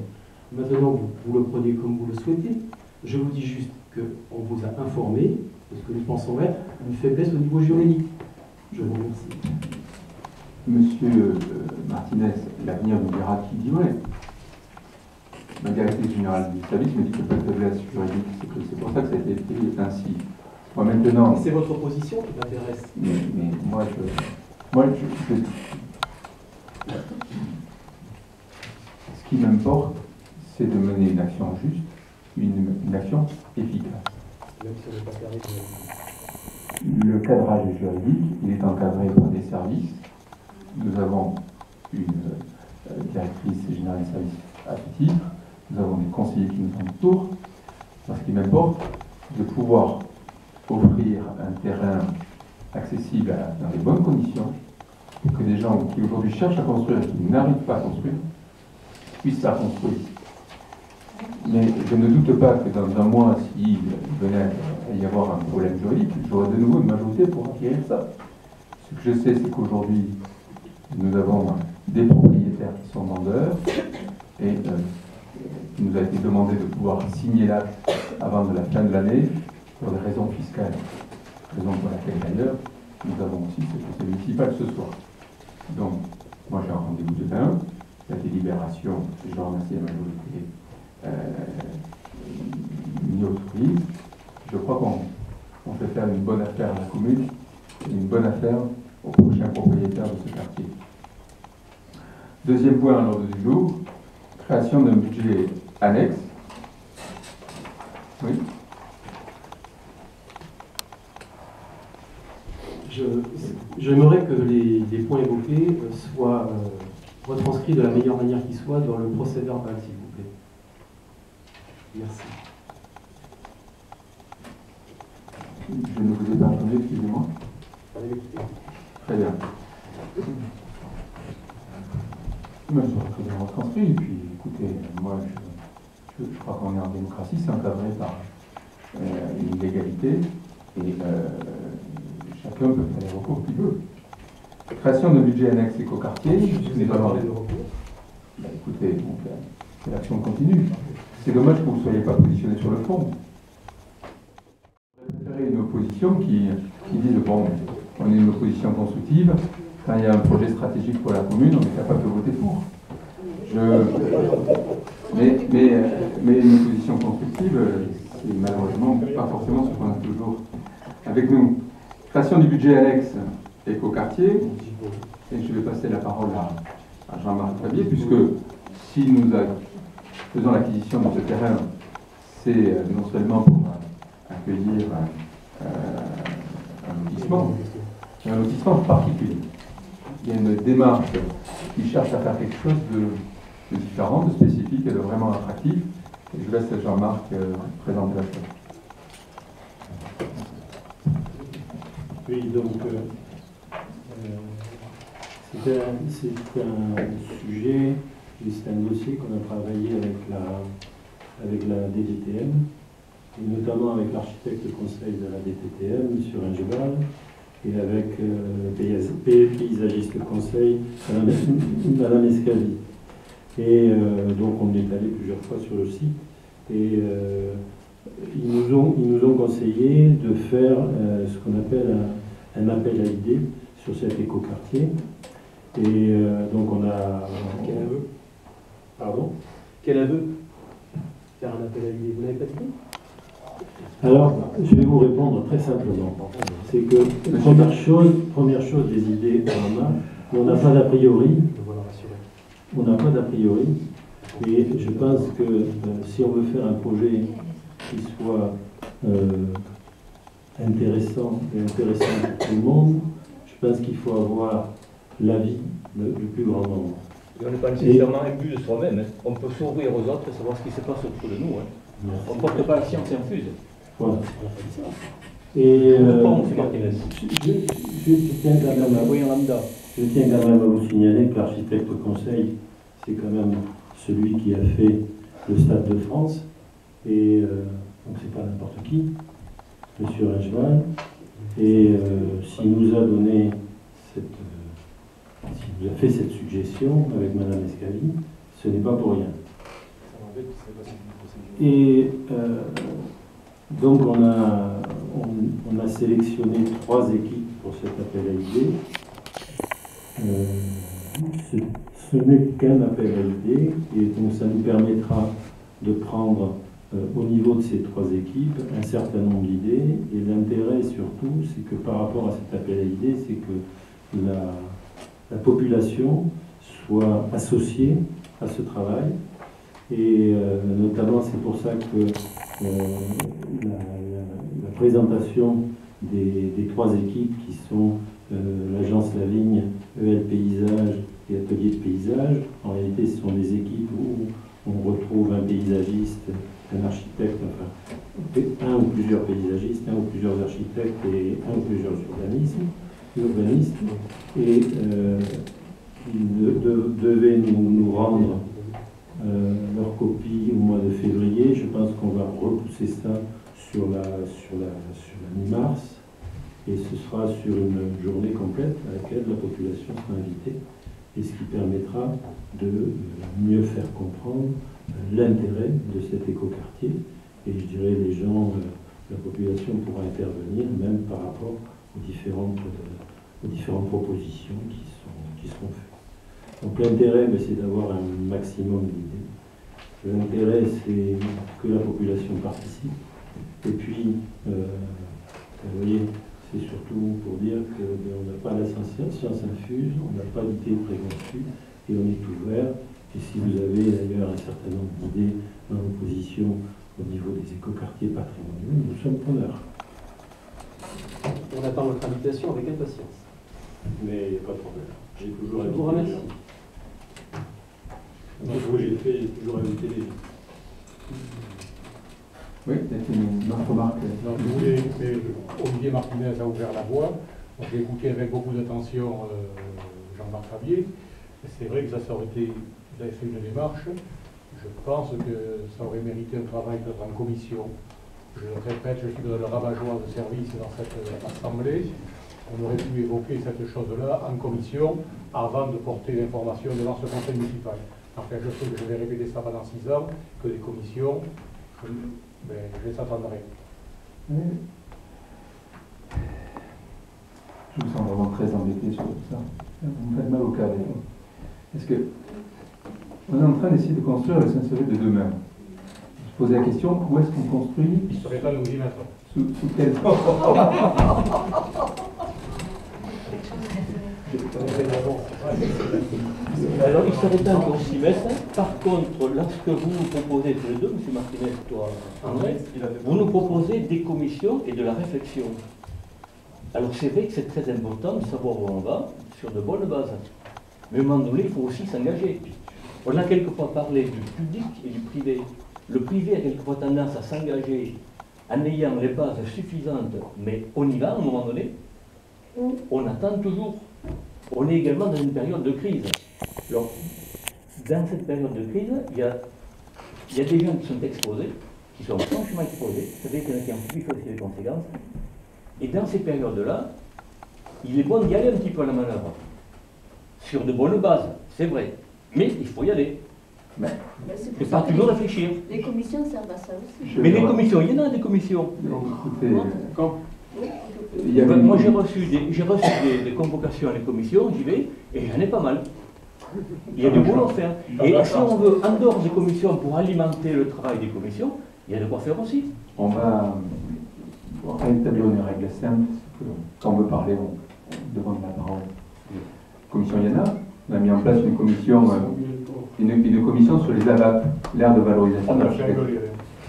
Maintenant, vous le prenez comme vous le souhaitez. Je vous dis juste qu'on vous a informé de ce que nous pensons être une faiblesse au niveau juridique. Je vous remercie. Monsieur Martinez, l'avenir nous dira qui dit vrai. La directrice générale du service me dit qu'il n'y a pas de faiblesse juridique. C'est pour ça que ça a été fait ainsi. Moi, maintenant. C'est votre position qui m'intéresse. Mais moi, ce qui m'importe, c'est de mener une action juste, une action efficace. Même si on n'est pas carré, Le cadrage est juridique, il est encadré par des services. Nous avons une directrice générale des services à ce titre. Nous avons des conseillers qui nous entourent. Ce qui m'importe, de pouvoir offrir un terrain accessible dans les bonnes conditions, et que des gens qui aujourd'hui cherchent à construire et qui n'arrivent pas à construire puissent la construire. Mais je ne doute pas que dans un mois, s'il venait à y avoir un problème juridique, j'aurai de nouveau une majorité pour acquérir ça. Ce que je sais, c'est qu'aujourd'hui, nous avons des propriétaires qui sont vendeurs, et il nous a été demandé de pouvoir signer l'acte avant de la fin de l'année, pour des raisons fiscales. Raison pour laquelle, d'ailleurs, nous avons aussi ce conseil municipal ce soir. Donc, moi j'ai un rendez-vous demain, la délibération, je remercie la majorité, m'y autorise. Je crois qu'on fait faire une bonne affaire à la commune et une bonne affaire aux prochains propriétaires de ce quartier. Deuxième point à l'ordre du jour, création d'un budget annexe. Oui. J'aimerais que les points évoqués soient retranscrits de la meilleure manière qui soit dans le procès-verbal, s'il vous plaît. Merci. Je ne vous ai pas entendu, excusez-moi. Très bien. Mais je serai très bien retranscrit. Et puis, écoutez, moi, je crois qu'on est en démocratie, c'est encadré par une légalité. Et chacun peut faire les recours qu'il veut. Création de budget annexe écoquartier. Je vous ai pas parlé de recours. Ben, écoutez, c'est l'action continue. C'est dommage que vous ne soyez pas positionné sur le fond. Je préférais une opposition qui dise bon, on est une opposition constructive. Quand il y a un projet stratégique pour la commune, on est capable de voter pour. Mais une opposition constructive, c'est malheureusement pas forcément ce qu'on a toujours avec nous. Création du budget annexe écoquartier. Et je vais passer la parole à Jean-Marc Fabier, puisque si nous faisons l'acquisition de ce terrain, c'est non seulement pour accueillir un lotissement, mais un lotissement particulier. Il y a une démarche qui cherche à faire quelque chose de différent, de spécifique et de vraiment attractif. Et je laisse Jean-Marc présenter la chose. Oui, donc c'est un sujet, c'est un dossier qu'on a travaillé avec la DTTM, et notamment avec l'architecte conseil de la DTTM, M. Ringeval, et avec le paysagiste conseil, Mme Escali. Et donc on est allé plusieurs fois sur le site, et ils nous ont conseillé de faire ce qu'on appelle un appel à idées sur cet écoquartier. Et donc on a... Quel aveu? Pardon? Quel aveu? Faire un appel à idées, vous n'avez pas dit? Alors, je vais vous répondre très simplement. C'est que, première chose, des idées, on en a, mais on n'a pas d'a priori. On n'a pas d'a priori. Et je pense que si on veut faire un projet qui soit intéressant pour tout le monde, je pense qu'il faut avoir l'avis du plus grand nombre. Et on n'est pas nécessairement imbu de soi-même. Hein. On peut s'ouvrir aux autres et savoir ce qui se passe autour de nous. Hein. On ne porte pas la science infuse. Voilà. Et je tiens quand même à vous signaler que l'architecte conseil, c'est quand même celui qui a fait le Stade de France. Et donc c'est pas n'importe qui, M. Ringeval. Et s'il nous a donné s'il nous a fait cette suggestion avec Mme Escali, ce n'est pas pour rien. Et donc on a sélectionné 3 équipes pour cet appel à idées. Ce n'est qu'un appel à idées, et donc ça nous permettra de prendre au niveau de ces 3 équipes un certain nombre d'idées. Et l'intérêt surtout, c'est que par rapport à cet appel à idées, c'est que la population soit associée à ce travail. Et notamment, c'est pour ça que la présentation des 3 équipes qui sont l'agence La Vigne, EL Paysage et Atelier de Paysage, en réalité, ce sont des équipes où on retrouve un paysagiste, un architecte, enfin, un ou plusieurs paysagistes, un ou plusieurs architectes et un ou plusieurs urbanistes. Et ils devaient nous rendre leur copie au mois de février. Je pense qu'on va repousser ça sur la mi-mars, et ce sera sur une journée complète à laquelle la population sera invitée, et ce qui permettra de mieux faire comprendre l'intérêt de cet écoquartier. Et je dirais, les gens, la population pourra intervenir même par rapport aux différentes aux différentes propositions qui seront faites. Donc l'intérêt, c'est d'avoir un maximum d'idées. L'intérêt, c'est que la population participe. Et puis, vous voyez, c'est surtout pour dire qu'on n'a pas la science infuse, on n'a pas d'idées préconçues, et on est ouvert. Et si vous avez d'ailleurs un certain nombre d'idées dans l'opposition au niveau des écoquartiers patrimoniaux, nous sommes preneurs. On attend votre invitation avec impatience. Mais il n'y a pas de problème. J'ai toujours Je vous remercie. J'ai toujours invité les gens. Oui, c'est une autre remarque. Non, je voulais, mais Olivier Martinez a ouvert la voie. Donc, j'ai écouté avec beaucoup d'attention Jean-Marc Fabier. C'est vrai que ça aurait été, vous avez fait une démarche. Je pense que ça aurait mérité un travail peut-être en commission. Je le répète, je suis dans le rabat-joie de service dans cette assemblée. On aurait pu évoquer cette chose-là en commission avant de porter l'information devant ce conseil municipal. Enfin, je sais que je vais répéter ça pendant 6 ans, que les commissions, je les attendrai. Oui. Je me sens vraiment très embêté sur tout ça. Vous me faites mal au cœur. Est-ce que on est en train d'essayer de construire le Saint-Sevé de demain? Je posais la question, où est-ce qu'on construit? Il serait temps de vous y mettre. Sous quelle Alors, il serait temps qu'on s'y mette. Par contre, lorsque vous nous proposez tous les deux, M. Martinez, toi, André, vous nous proposez des commissions et de la réflexion. Alors, c'est vrai que c'est très important de savoir où on va, sur de bonnes bases. Mais à un moment donné, il faut aussi s'engager. On a quelquefois parlé du public et du privé. Le privé a quelquefois tendance à s'engager en ayant les bases suffisantes, mais on y va à un moment donné. On attend toujours. On est également dans une période de crise. Alors, dans cette période de crise, il y a des gens qui sont exposés, qui sont franchement exposés, c'est-à-dire qu'il y en a qui en subissent aussi les conséquences. Et dans ces périodes-là, il est bon d'y aller un petit peu à la manœuvre. Sur de bonnes bases, c'est vrai. Mais il faut y aller. Et pas toujours réfléchir. Les commissions servent à ça aussi. Mais les commissions, il y en a des commissions. Moi, j'ai reçu des convocations à les commissions, j'y vais, et j'en ai pas mal. Il y a du boulot à faire. Et si on veut, en dehors des commissions, pour alimenter le travail des commissions, il y a de quoi faire aussi. On va établir une règle simple. Quand on veut parler, on demande la parole. Commission, il y en a. On a mis en place une commission, une commission sur les AVAP, l'aire de valorisation de l'architecture.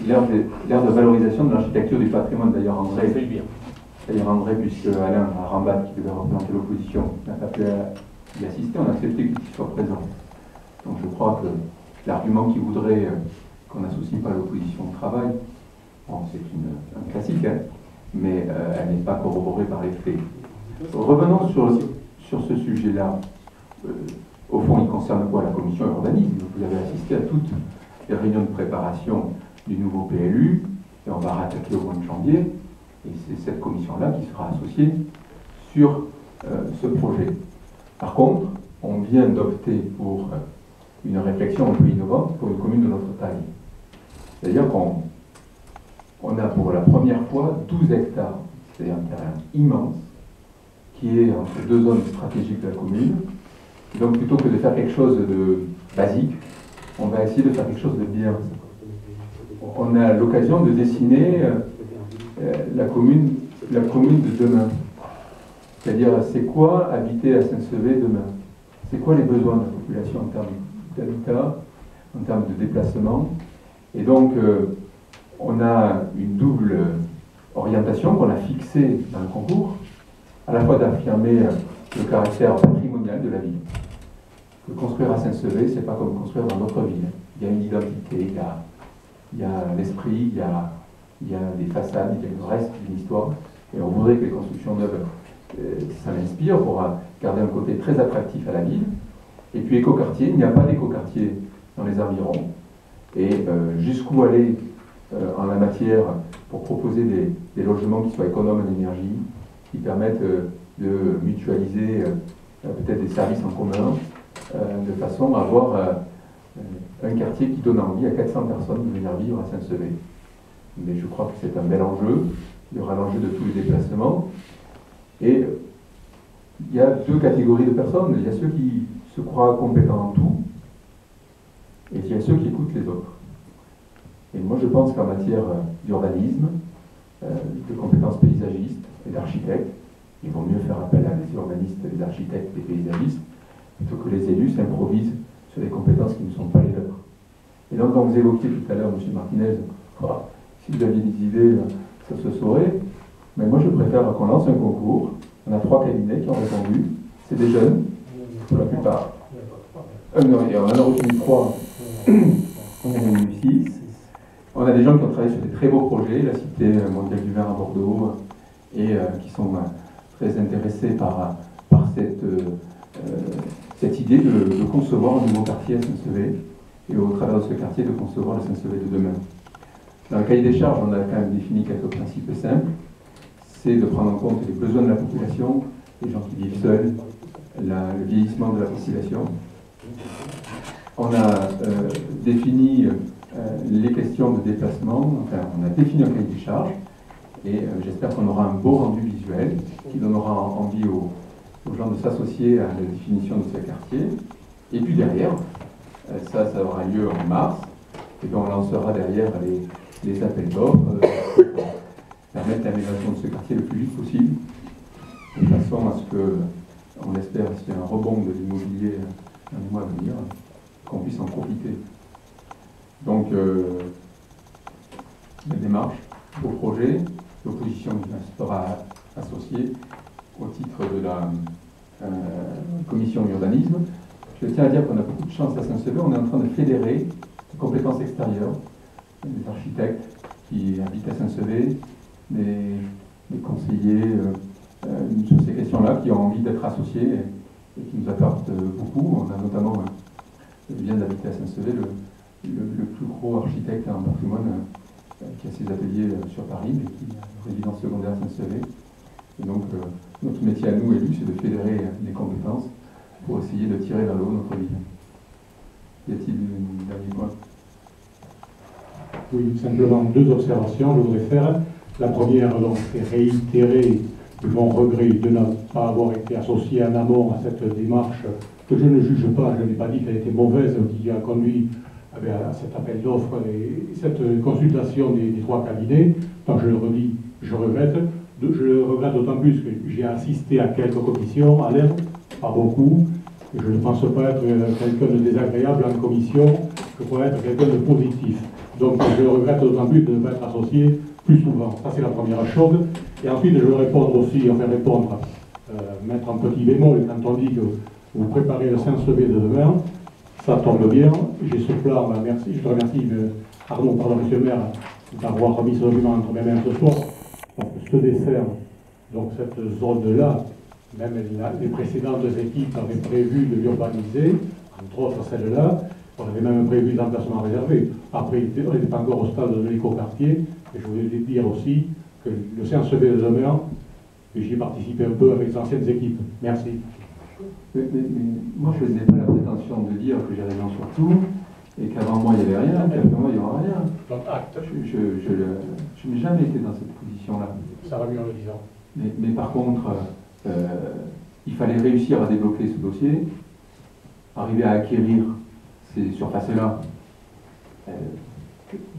L'aire de valorisation de l'architecture du patrimoine, d'ailleurs André. D'ailleurs André, puisque Alain Rambat, qui devait représenter l'opposition, n'a pas pu y assister, on a accepté qu'il soit présent. Donc je crois que l'argument qui voudrait qu'on n'associe pas l'opposition au travail, bon, c'est un classique, hein, mais elle n'est pas corroborée par les faits. Revenons sur ce sujet-là. Au fond, il concerne quoi? La commission urbanisme. Vous avez assisté à toutes les réunions de préparation du nouveau PLU, et on va rattaquer au mois de janvier, et c'est cette commission-là qui sera associée sur ce projet. Par contre, on vient d'opter pour une réflexion un peu innovante pour une commune de notre taille. C'est-à-dire qu'on a pour la première fois 12 hectares, c'est un terrain immense, qui est entre deux zones stratégiques de la commune. Et donc plutôt que de faire quelque chose de basique, on va essayer de faire quelque chose de bien. On a l'occasion de dessiner la commune de demain. C'est-à-dire, c'est quoi habiter à Saint-Sevé demain? C'est quoi les besoins de la population en termes d'habitat, en termes de déplacement? Et donc, on a une double orientation qu'on a fixée dans le concours, à la fois d'affirmer le caractère patrimonial de la ville. Que construire à Saint-Sevé, c'est pas comme construire dans d'autres villes. Il y a une identité, il y a l'esprit, il y a des façades, il y a le reste d'une histoire. Et on voudrait que les constructions neuves, ça l'inspire pour garder un côté très attractif à la ville. Et puis écoquartier, il n'y a pas d'écoquartier dans les environs. Et jusqu'où aller en la matière pour proposer des logements qui soient économes en énergie, qui permettent de mutualiser peut-être des services en commun, de façon à avoir un quartier qui donne envie à 400 personnes de venir vivre à Saint-Sevé. Mais je crois que c'est un bel enjeu. Il y aura l'enjeu de tous les déplacements. Et il y a deux catégories de personnes. Il y a ceux qui se croient compétents en tout, et il y a ceux qui écoutent les autres. Et moi, je pense qu'en matière d'urbanisme, de compétences paysagistes et d'architectes, il vaut mieux faire appel à des urbanistes, des architectes, des paysagistes, plutôt que les élus s'improvisent sur des compétences qui ne sont pas les leurs. Et donc, quand vous évoquiez tout à l'heure, M. Martinez, si vous aviez des idées, ça se saurait. Mais moi, je préfère qu'on lance un concours. On a 3 cabinets qui ont répondu. C'est des jeunes, pour la plupart. Non, on en a retenu 3. On en a eu 6. On a des gens qui ont travaillé sur des très beaux projets, la Cité mondiale du vin à Bordeaux, et qui sont très intéressés par cette idée de concevoir un nouveau quartier à Saint-Sevé, et au travers de ce quartier, de concevoir le Saint-Sevé de demain. Dans le cahier des charges, on a quand même défini quelques principes simples. C'est de prendre en compte les besoins de la population, les gens qui vivent seuls, le vieillissement de la population. On a défini les questions de déplacement, enfin, on a défini un cahier des charges, et j'espère qu'on aura un beau rendu visuel qui donnera envie aux gens de s'associer à la définition de ce quartier. Et puis derrière, ça aura lieu en mars, et puis on lancera derrière les appels d'offres pour permettre l'aménagement de ce quartier le plus vite possible, de façon à ce que, on espère, s'il y a un rebond de l'immobilier dans les mois à venir, qu'on puisse en profiter. Donc, la démarche, au projet, l'opposition sera associée au titre de la commission urbanisme. Je tiens à dire qu'on a beaucoup de chance à Saint-Sevé. On est en train de fédérer des compétences extérieures, des architectes qui habitent à Saint-Sevé, des conseillers sur ces questions-là qui ont envie d'être associés et qui nous apportent beaucoup. On a notamment, vient d'habiter à Saint-Sevé, le plus gros architecte en patrimoine qui a ses ateliers sur Paris, mais qui a une résidence secondaire à Saint-Sevé. Et donc, notre métier à nous, élus, c'est de fédérer les compétences pour essayer de tirer vers le haut notre ville. Y a-t-il un dernier point? Oui, simplement 2 observations je voudrais faire. La première, donc, c'est réitérer mon regret de ne pas avoir été associé en amont à cette démarche que je ne juge pas, je n'ai pas dit qu'elle était mauvaise, qui a conduit à cet appel d'offres et cette consultation des 3 cabinets. Donc je le redis, je regrette. Je le regrette d'autant plus que j'ai assisté à quelques commissions, à l'aide, pas beaucoup. Et je ne pense pas être quelqu'un de désagréable en commission, je crois être quelqu'un de positif. Donc je regrette d'autant plus de ne pas être associé plus souvent. Ça c'est la première chose. Et ensuite je veux répondre aussi, mettre un petit bémol quand on dit que vous préparez le Saint-Sevé de demain, ça tombe bien. J'ai ce plan, merci, je te remercie monsieur le maire, d'avoir remis ce document entre mes mains ce soir. Donc ce dessert, donc cette zone-là, même les précédentes équipes avaient prévu de l'urbaniser, entre autres celle-là. On avait même prévu l'emplacement réservé. Après, on n'était pas encore au stade de l'écoquartier. Et je voulais dire aussi que le Saint-Sevé de demain, j'y ai participé un peu avec les anciennes équipes. Merci. Mais moi, je n'ai pas la prétention de dire que j'ai raison sur tout, et qu'avant moi, il n'y avait rien, qu'après moi, il n'y aura rien. Donc, acte. Je n'ai jamais été dans cette position-là. Ça va mieux en le disant. Mais par contre, il fallait réussir à débloquer ce dossier, arriver à acquérir ces surfaces-là.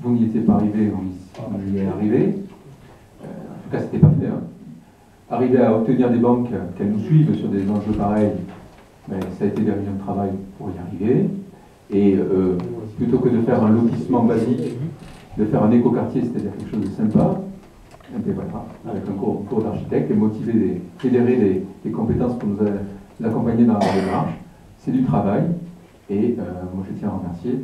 Vous n'y étiez pas arrivé, on y est arrivé. En tout cas, c'était pas fait. Hein. Arriver à obtenir des banques qu'elles nous suivent sur des enjeux pareils, mais ça a été des réunions de travail pour y arriver. Et plutôt que de faire un lotissement basique, de faire un écoquartier, c'est-à-dire quelque chose de sympa, avec un cours d'architecte et motiver, fédérer des compétences pour nous accompagner dans la démarche, c'est du travail. Et moi, je tiens à remercier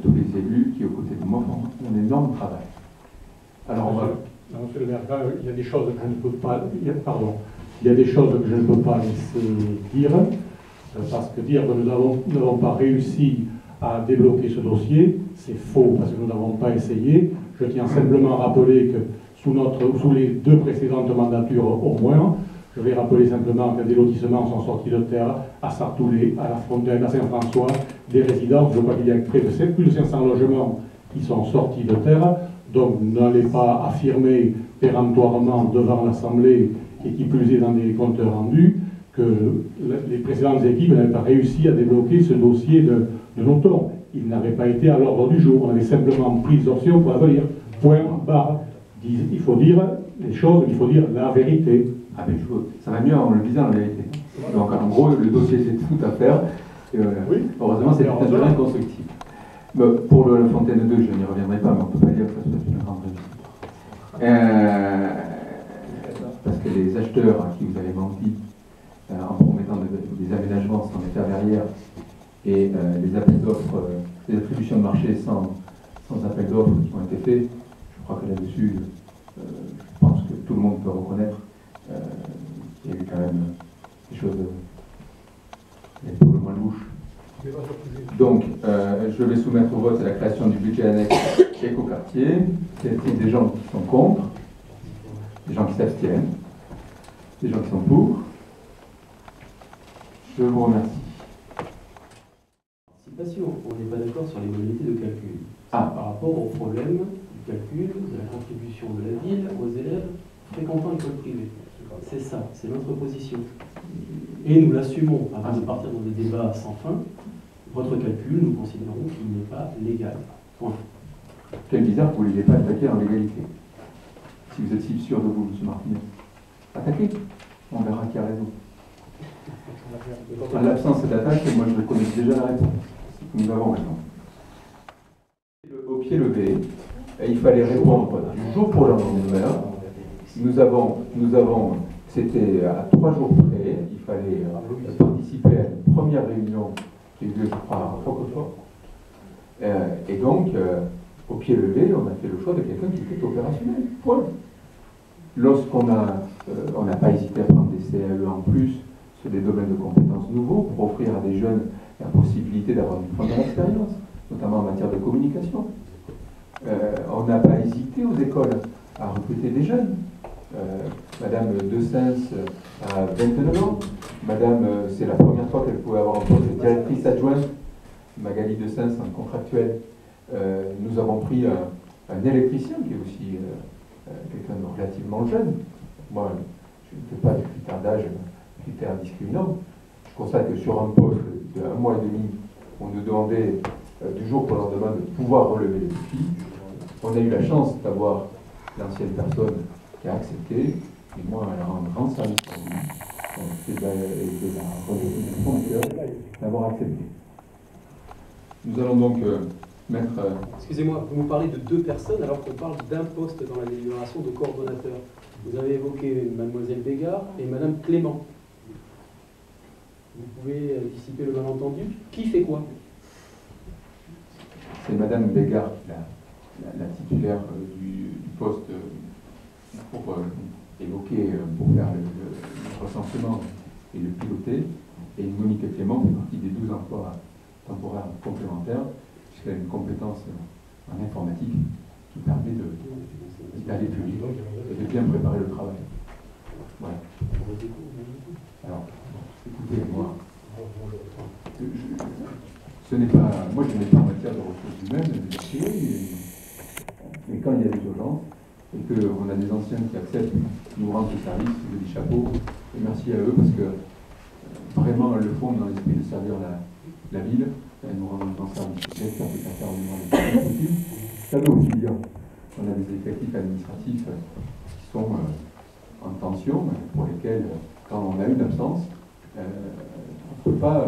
tous les élus qui, aux côtés de moi, font un énorme travail. Alors, on va... Monsieur le maire, il y a des choses que je ne peux pas... Il y a des choses que je ne peux pas laisser dire, parce que dire que nous n'avons pas réussi à débloquer ce dossier, c'est faux, parce que nous n'avons pas essayé. Je tiens simplement à rappeler que sous les 2 précédentes mandatures au moins, je vais rappeler simplement que des lotissements sont sortis de terre à Sartoulé, à La Fontaine, à Saint-François, des résidences. Je crois qu'il y a plus de 500 logements qui sont sortis de terre. Donc n'allez pas affirmer péremptoirement devant l'Assemblée et qui plus est dans des comptes rendus que les précédentes équipes n'avaient pas réussi à débloquer ce dossier de l'automne. Il n'avait pas été à l'ordre du jour. On avait simplement pris des options pour l'avenir. Point barre. Il faut dire les choses, il faut dire la vérité. Ah ben, ça va mieux en le disant la vérité. Donc en gros, le dossier c'est tout à faire. Et voilà. Oui. Heureusement, c'est un terrain constructif. Pour le Fontaine 2, je n'y reviendrai pas, mais on ne peut pas dire que ça soit une grande réussite. Parce que les acheteurs à qui vous avez menti en promettant des aménagements sans état derrière et les appels d'offres, les attributions de marché sans appel d'offres qui ont été faits, je crois que là-dessus, je pense que tout le monde peut reconnaître qu'il y a eu quand même des choses un peu moins louches. Donc, je vais soumettre au vote la création du budget annexe écoquartier. Y a-t-il des gens qui sont contre, des gens qui s'abstiennent, des gens qui sont pour? Je vous remercie. On n'est pas d'accord sur les modalités de calcul. Par rapport au problème du calcul de la contribution de la ville aux élèves fréquentant l'école privée. C'est ça, c'est notre position. Et nous l'assumons avant de partir dans des débats sans fin. Votre calcul, nous considérons qu'il n'est pas légal. Point. Quel bizarre que vous ne l'ayez pas attaqué en légalité. Si vous êtes si sûr de vous, M. Martinet. Attaquez. On verra qui a raison. En l'absence d'attaque, moi je connais déjà la réponse. Nous avons raison. Au pied levé, il fallait répondre du jour pour le lendemain. Nous avons, c'était à 3 jours près, il fallait participer à une première réunion qui a eu lieu, je crois, à Roquefort. Et donc, au pied levé, on a fait le choix de quelqu'un qui était opérationnel. Point. Lorsqu'on on n'a pas hésité à prendre des CAE en plus sur des domaines de compétences nouveaux pour offrir à des jeunes la possibilité d'avoir une première expérience, notamment en matière de communication. On n'a pas hésité aux écoles à recruter des jeunes. Madame Desens a 29 ans. Madame, c'est la première fois qu'elle pouvait avoir un poste de directrice adjointe. Magali Desens, en contractuel. Nous avons pris un électricien qui est aussi quelqu'un de relativement jeune. Moi, je ne fais pas de critères d'âge, critères discriminants. Je constate que sur un poste de 1 mois et demi, on nous demandait du jour pour le lendemain de pouvoir relever les défis. On a eu la chance d'avoir l'ancienne personne qui a accepté, et moi, elle rend un grand service pour lui. C'est de la remercier du fond du cœur d'avoir accepté. Nous allons donc mettre... Excusez-moi, vous nous parlez de 2 personnes alors qu'on parle d'un poste dans la délibération de coordonnateur. Vous avez évoqué Mademoiselle Bégard et Madame Clément. Vous pouvez dissiper le malentendu. Qui fait quoi? C'est Madame Bégard, la titulaire du poste pour évoquer, pour faire le recensement et le piloter. Et Monique Clément fait partie des 12 emplois temporaires complémentaires, puisqu'elle a une compétence en informatique qui permet d'aller plus vite et de bien préparer le travail. Voilà. Alors, écoutez, moi, ce n'est pas, moi je n'ai pas en matière de ressources humaines, mais quand il y a des urgences et qu'on a des anciens qui acceptent de nous rendre ce service, je dis chapeau et merci à eux parce que vraiment elles le font dans l'esprit de servir la ville, elles nous rendent un grand service. J'espère que ça fait le moins possible. Ça veut aussi dire qu'on a des effectifs administratifs qui sont en tension, pour lesquels, quand on a une absence, on ne peut pas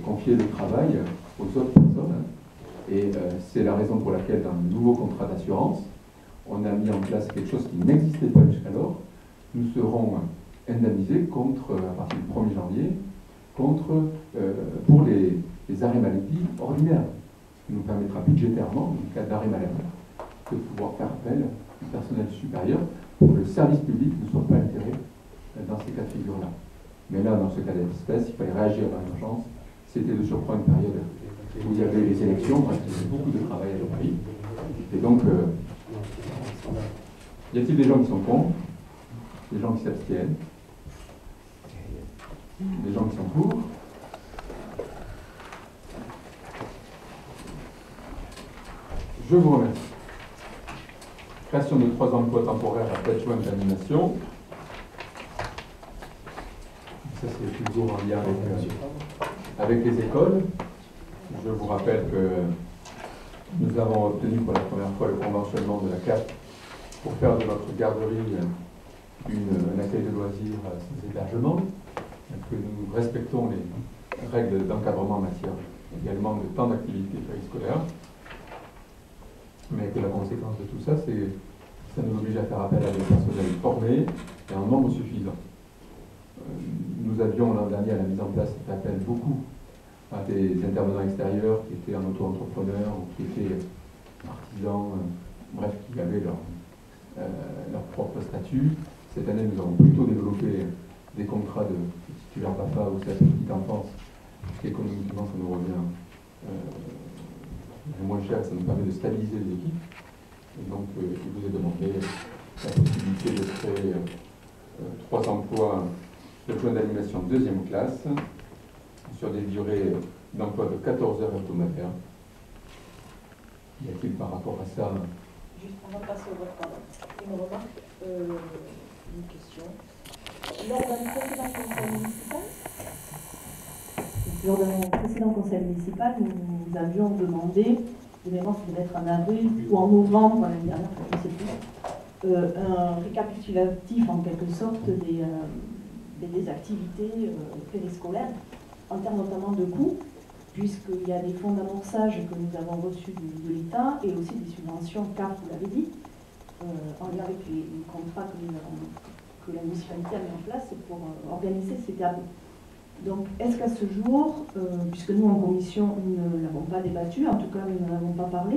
confier le travail aux autres personnes. Et c'est la raison pour laquelle, dans le nouveau contrat d'assurance, on a mis en place quelque chose qui n'existait pas jusqu'alors. Nous serons indemnisés à partir du 1er janvier, pour les arrêts maladie ordinaires, ce qui nous permettra budgétairement, en cas d'arrêt maladie, de pouvoir faire appel au personnel supérieur pour que le service public ne soit pas altéré dans ces cas de figure-là. Mais là, dans ce cas d'espèce, il fallait réagir dans l'urgence. C'était de surcroît une période où il y avait les élections, il y avait beaucoup de travail à Paris. Et donc, y a-t-il des gens qui sont contre? Des gens qui s'abstiennent? Des gens qui sont pour? Je vous remercie. Création de 3 emplois temporaires à date jointe d'animation. toujours en lien avec les écoles. Je vous rappelle que nous avons obtenu pour la première fois le conventionnement de la CAP pour faire de notre garderie un accueil de loisirs sans hébergement, que nous respectons les règles d'encadrement en matière également de temps d'activité périscolaire, mais que la conséquence de tout ça, c'est que ça nous oblige à faire appel à des personnels formés et en nombre suffisant. Nous avions l'an dernier à la mise en place cet appel beaucoup à des intervenants extérieurs qui étaient en auto-entrepreneurs ou qui étaient artisans, bref, qui avaient leur propre statut. Cette année, nous avons plutôt développé des contrats de titulaires PAFA ou de petite enfance, économiquement, ça nous revient moins cher, ça nous permet de stabiliser les équipes. Et donc, je vous ai demandé la possibilité de créer 3 emplois de joint d'animation de 2e classe sur des durées d'emploi de 14 heures hebdomadaires. Y a-t-il par rapport à ça? Juste avant de passer au vote, pardon, une remarque, une question. Lors d'un précédent conseil municipal, lors d'un précédent conseil municipal, nous avions demandé, de mémoire, ça devait être en avril ou en novembre l'année dernière, je ne sais plus, un récapitulatif en quelque sorte des activités périscolaires, en termes notamment de coûts, puisqu'il y a des fonds d'amorçage que nous avons reçus de l'État et aussi des subventions CAF, vous l'avez dit, en lien avec les contrats que la municipalité a mis en place pour organiser ces tables. Donc, est-ce qu'à ce jour, puisque nous en commission, nous ne l'avons pas débattu, en tout cas nous n'en avons pas parlé,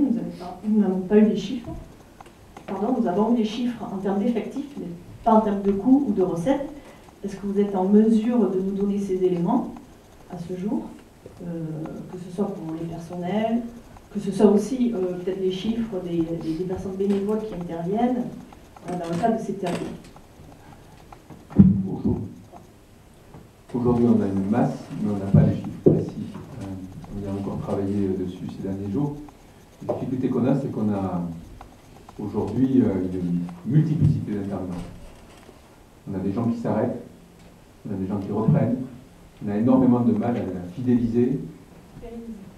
nous n'avons pas eu les chiffres, nous avons eu des chiffres en termes d'effectifs, mais pas en termes de coûts ou de recettes. Est-ce que vous êtes en mesure de nous donner ces éléments à ce jour, que ce soit pour les personnels, que ce soit aussi peut-être les chiffres des personnes bénévoles qui interviennent dans le cadre de ces termes? Aujourd'hui, on a une masse, mais on n'a pas les chiffres précis. On a encore travaillé dessus ces derniers jours. La difficulté qu'on a, c'est qu'on a aujourd'hui une multiplicité d'intervenants. On a des gens qui s'arrêtent, on a des gens qui reprennent, on a énormément de mal à fidéliser,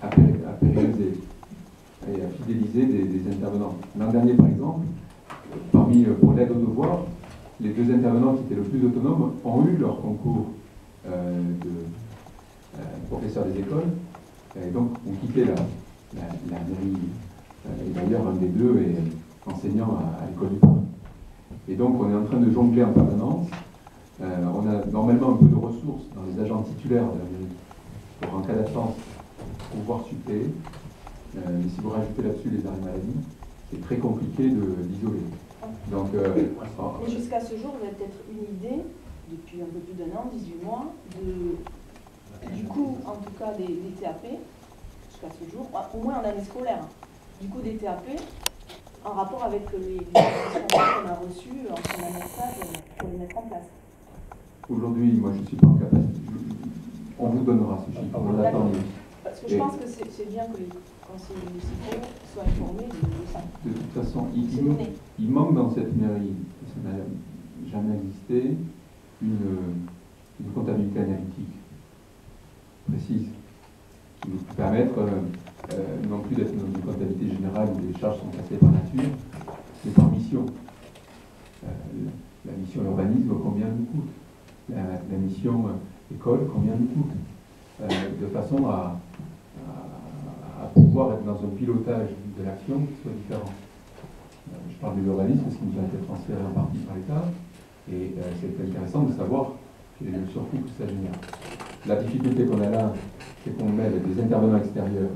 à pérenniser et à fidéliser des intervenants. L'an dernier, par exemple, pour l'aide aux devoirs, les 2 intervenants qui étaient le plus autonomes ont eu leur concours de professeurs des écoles, et donc ont quitté la mairie, et d'ailleurs un des 2 est enseignant à l'école du parc. Et donc on est en train de jongler en permanence. On a normalement un peu de ressources dans les agents titulaires de la mairie pour, en cas d'absence, pouvoir suppléer. Mais si vous rajoutez là-dessus les arrêts maladie, c'est très compliqué d'isoler. Donc, mais jusqu'à ce jour, vous avez peut-être une idée, depuis un peu plus d'1 an, 18 mois, du coût, en tout cas, des TAP, jusqu'à ce jour, au moins en année scolaire, du coût des TAP, en rapport avec les informations qu'on a reçues en fin d'annonçage pour les mettre en place. Aujourd'hui, moi, je ne suis pas en capacité. On vous donnera ce chiffre, on l'attend. Parce que je pense que c'est bien que les conseillers municipaux soient informés de ça. De toute façon, il manque dans cette mairie, ça n'a jamais existé, une comptabilité analytique précise qui vous permettre non plus d'être dans une comptabilité générale où les charges sont classées par nature, mais par mission. La mission urbanisme, combien elle nous coûte? La mission école, combien elle nous coûte? De façon à pouvoir être dans un pilotage de l'action qui soit différent. Je parle de l'urbanisme parce qu'il nous a été transféré en partie par l'État, et c'est intéressant de savoir quel est le surcoût que ça génère. La difficulté qu'on a là, c'est qu'on met des intervenants extérieurs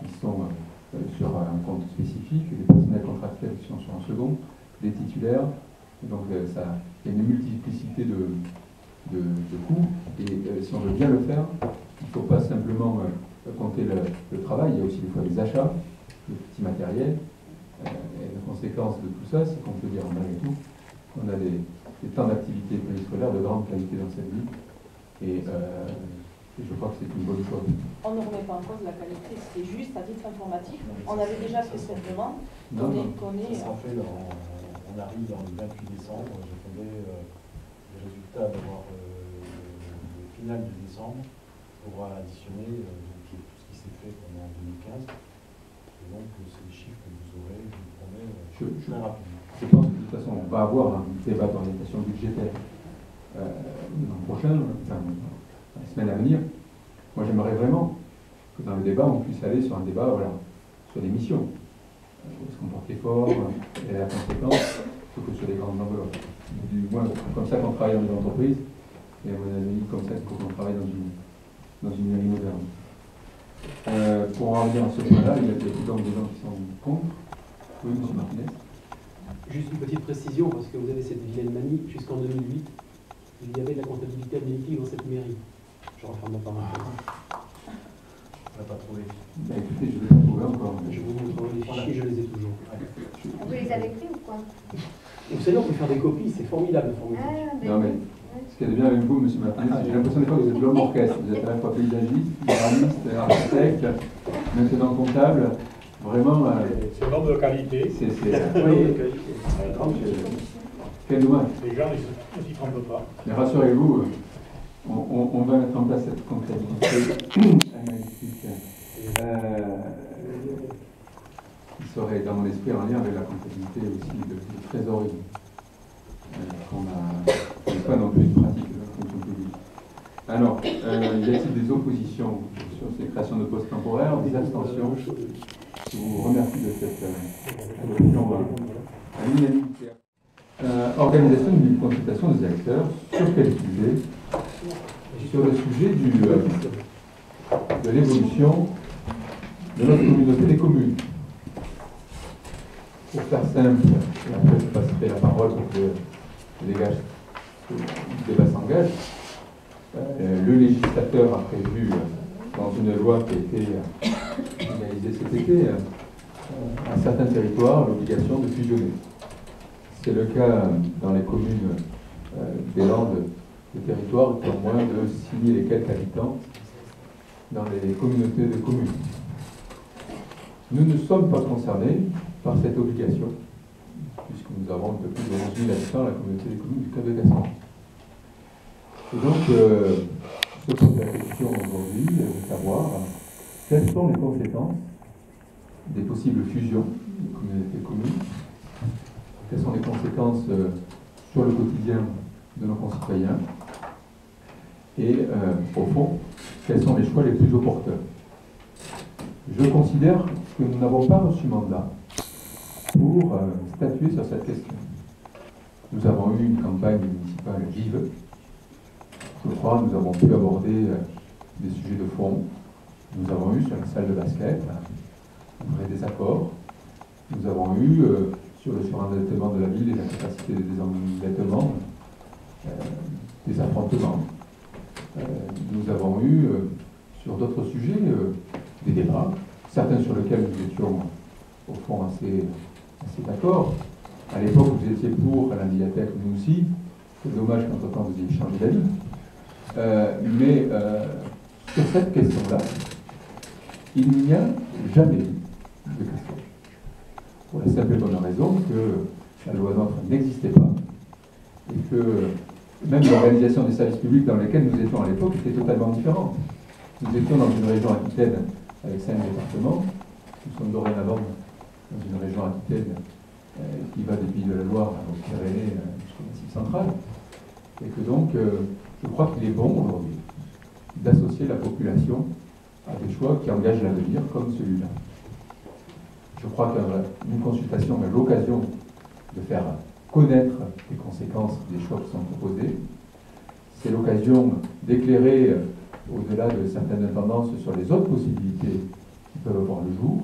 qui sont sur un compte spécifique, des personnels contractuels qui sont sur un second, des titulaires, et donc il y a une multiplicité de coûts, et si on veut bien le faire, il ne faut pas simplement compter le travail, il y a aussi des fois des achats de petits matériels, et la conséquence de tout ça, c'est qu'on peut dire malgré tout qu'on a des temps d'activité périscolaire de grande qualité dans cette vie, et je crois que c'est une bonne chose. On ne remet pas en cause la qualité, c'est juste à titre informatif. On avait déjà fait cette demande. On arrive dans le 28 décembre, j'attendais les résultats d'avoir le finale de décembre pourra additionner tout ce qui s'est fait pendant 2015. Et donc, c'est des chiffres que vous aurez, je vous promets, très rapidement. Je pense que de toute façon, on va avoir un débat d'orientation budgétaire l'an prochain, enfin, la semaine à venir. Moi, j'aimerais vraiment que dans le débat, on puisse aller sur un débat sur les missions. Se comporter fort et la conséquence, plutôt que sur les grandes enveloppes. Du moins, comme ça qu'on travaille dans les entreprises, et à mon avis, comme ça qu'on travaille dans une mairie moderne. Pour en revenir à ce point-là, il y a donc des gens qui sont contre. Oui, M. Martinez. Juste une petite précision, parce que vous avez cette vilaine manie, jusqu'en 2008, il y avait de la comptabilité analytique dans cette mairie. Je referme la parenthèse. On n'a pas trouvé. Bah, écoutez, je vais pas trouver encore. Je vous montrerai les fichiers, je les ai toujours. Vous les avez pris ou quoi? Vous savez, on peut faire des copies, c'est formidable. Non, mais ce qui est bien avec vous, M. Martinez, j'ai l'impression des fois que vous êtes l'homme orchestre. Vous êtes à la fois paysagiste, urbaniste, architecte, maintenant comptable. Vraiment. C'est un homme de qualité. Quel dommage. Les gens ne s'y trompent pas. Mais rassurez-vous, on va mettre en place cette comptabilité analytique qui serait dans mon esprit en lien avec la comptabilité aussi de trésorerie. On n'est pas non plus une pratique de la fonction publique. Alors, y a-t-il des oppositions sur ces créations de postes temporaires, des abstentions? Je vous remercie de cette adoption à l'unanimité. Organisation d'une consultation des acteurs, sur quel sujet? Sur le sujet de l'évolution de notre communauté des communes. Pour faire simple, et après je passerai la parole pour que le débat s'engage, le législateur a prévu dans une loi qui a été finalisée cet été à certains territoires l'obligation de fusionner. C'est le cas dans les communes des Landes, des territoires qui ont moins de 6 000 et quelques habitants dans les communautés de communes. Nous ne sommes pas concernés par cette obligation, puisque nous avons un peu plus de 11 000 habitants dans la communauté des communes du Cap de Gaston. Et donc, se pose la question aujourd'hui de savoir quelles sont les conséquences des possibles fusions de communautés de communes, quelles sont les conséquences sur le quotidien de nos concitoyens, et au fond, quels sont les choix les plus opportuns. Je considère que nous n'avons pas reçu mandat pour statuer sur cette question. Nous avons eu une campagne municipale vive. Je crois nous avons pu aborder des sujets de fond. Nous avons eu sur la salle de basket un vrai désaccord. Nous avons eu sur le surendettement de la ville et la capacité de désendettement des affrontements. Nous avons eu sur d'autres sujets des débats, certains sur lesquels nous étions au fond assez d'accord. À l'époque, vous étiez pour la médiathèque, nous aussi. C'est dommage qu'entre-temps vous ayez changé d'avis. Mais sur cette question-là, il n'y a jamais eu de question. Pour la simple et bonne raison que la loi NOTRe n'existait pas et que même l'organisation des services publics dans lesquels nous étions à l'époque était totalement différente. Nous étions dans une région aquitaine avec 5 départements. Nous sommes dorénavant dans une région aquitaine qui va des Pays de la Loire aux Pyrénées jusqu'au Massif central. Et que donc, je crois qu'il est bon aujourd'hui d'associer la population à des choix qui engagent l'avenir comme celui-là. Je crois qu'une consultation est l'occasion de faire connaître les conséquences des choix qui sont proposés. C'est l'occasion d'éclairer, au-delà de certaines tendances, sur les autres possibilités qui peuvent voir le jour.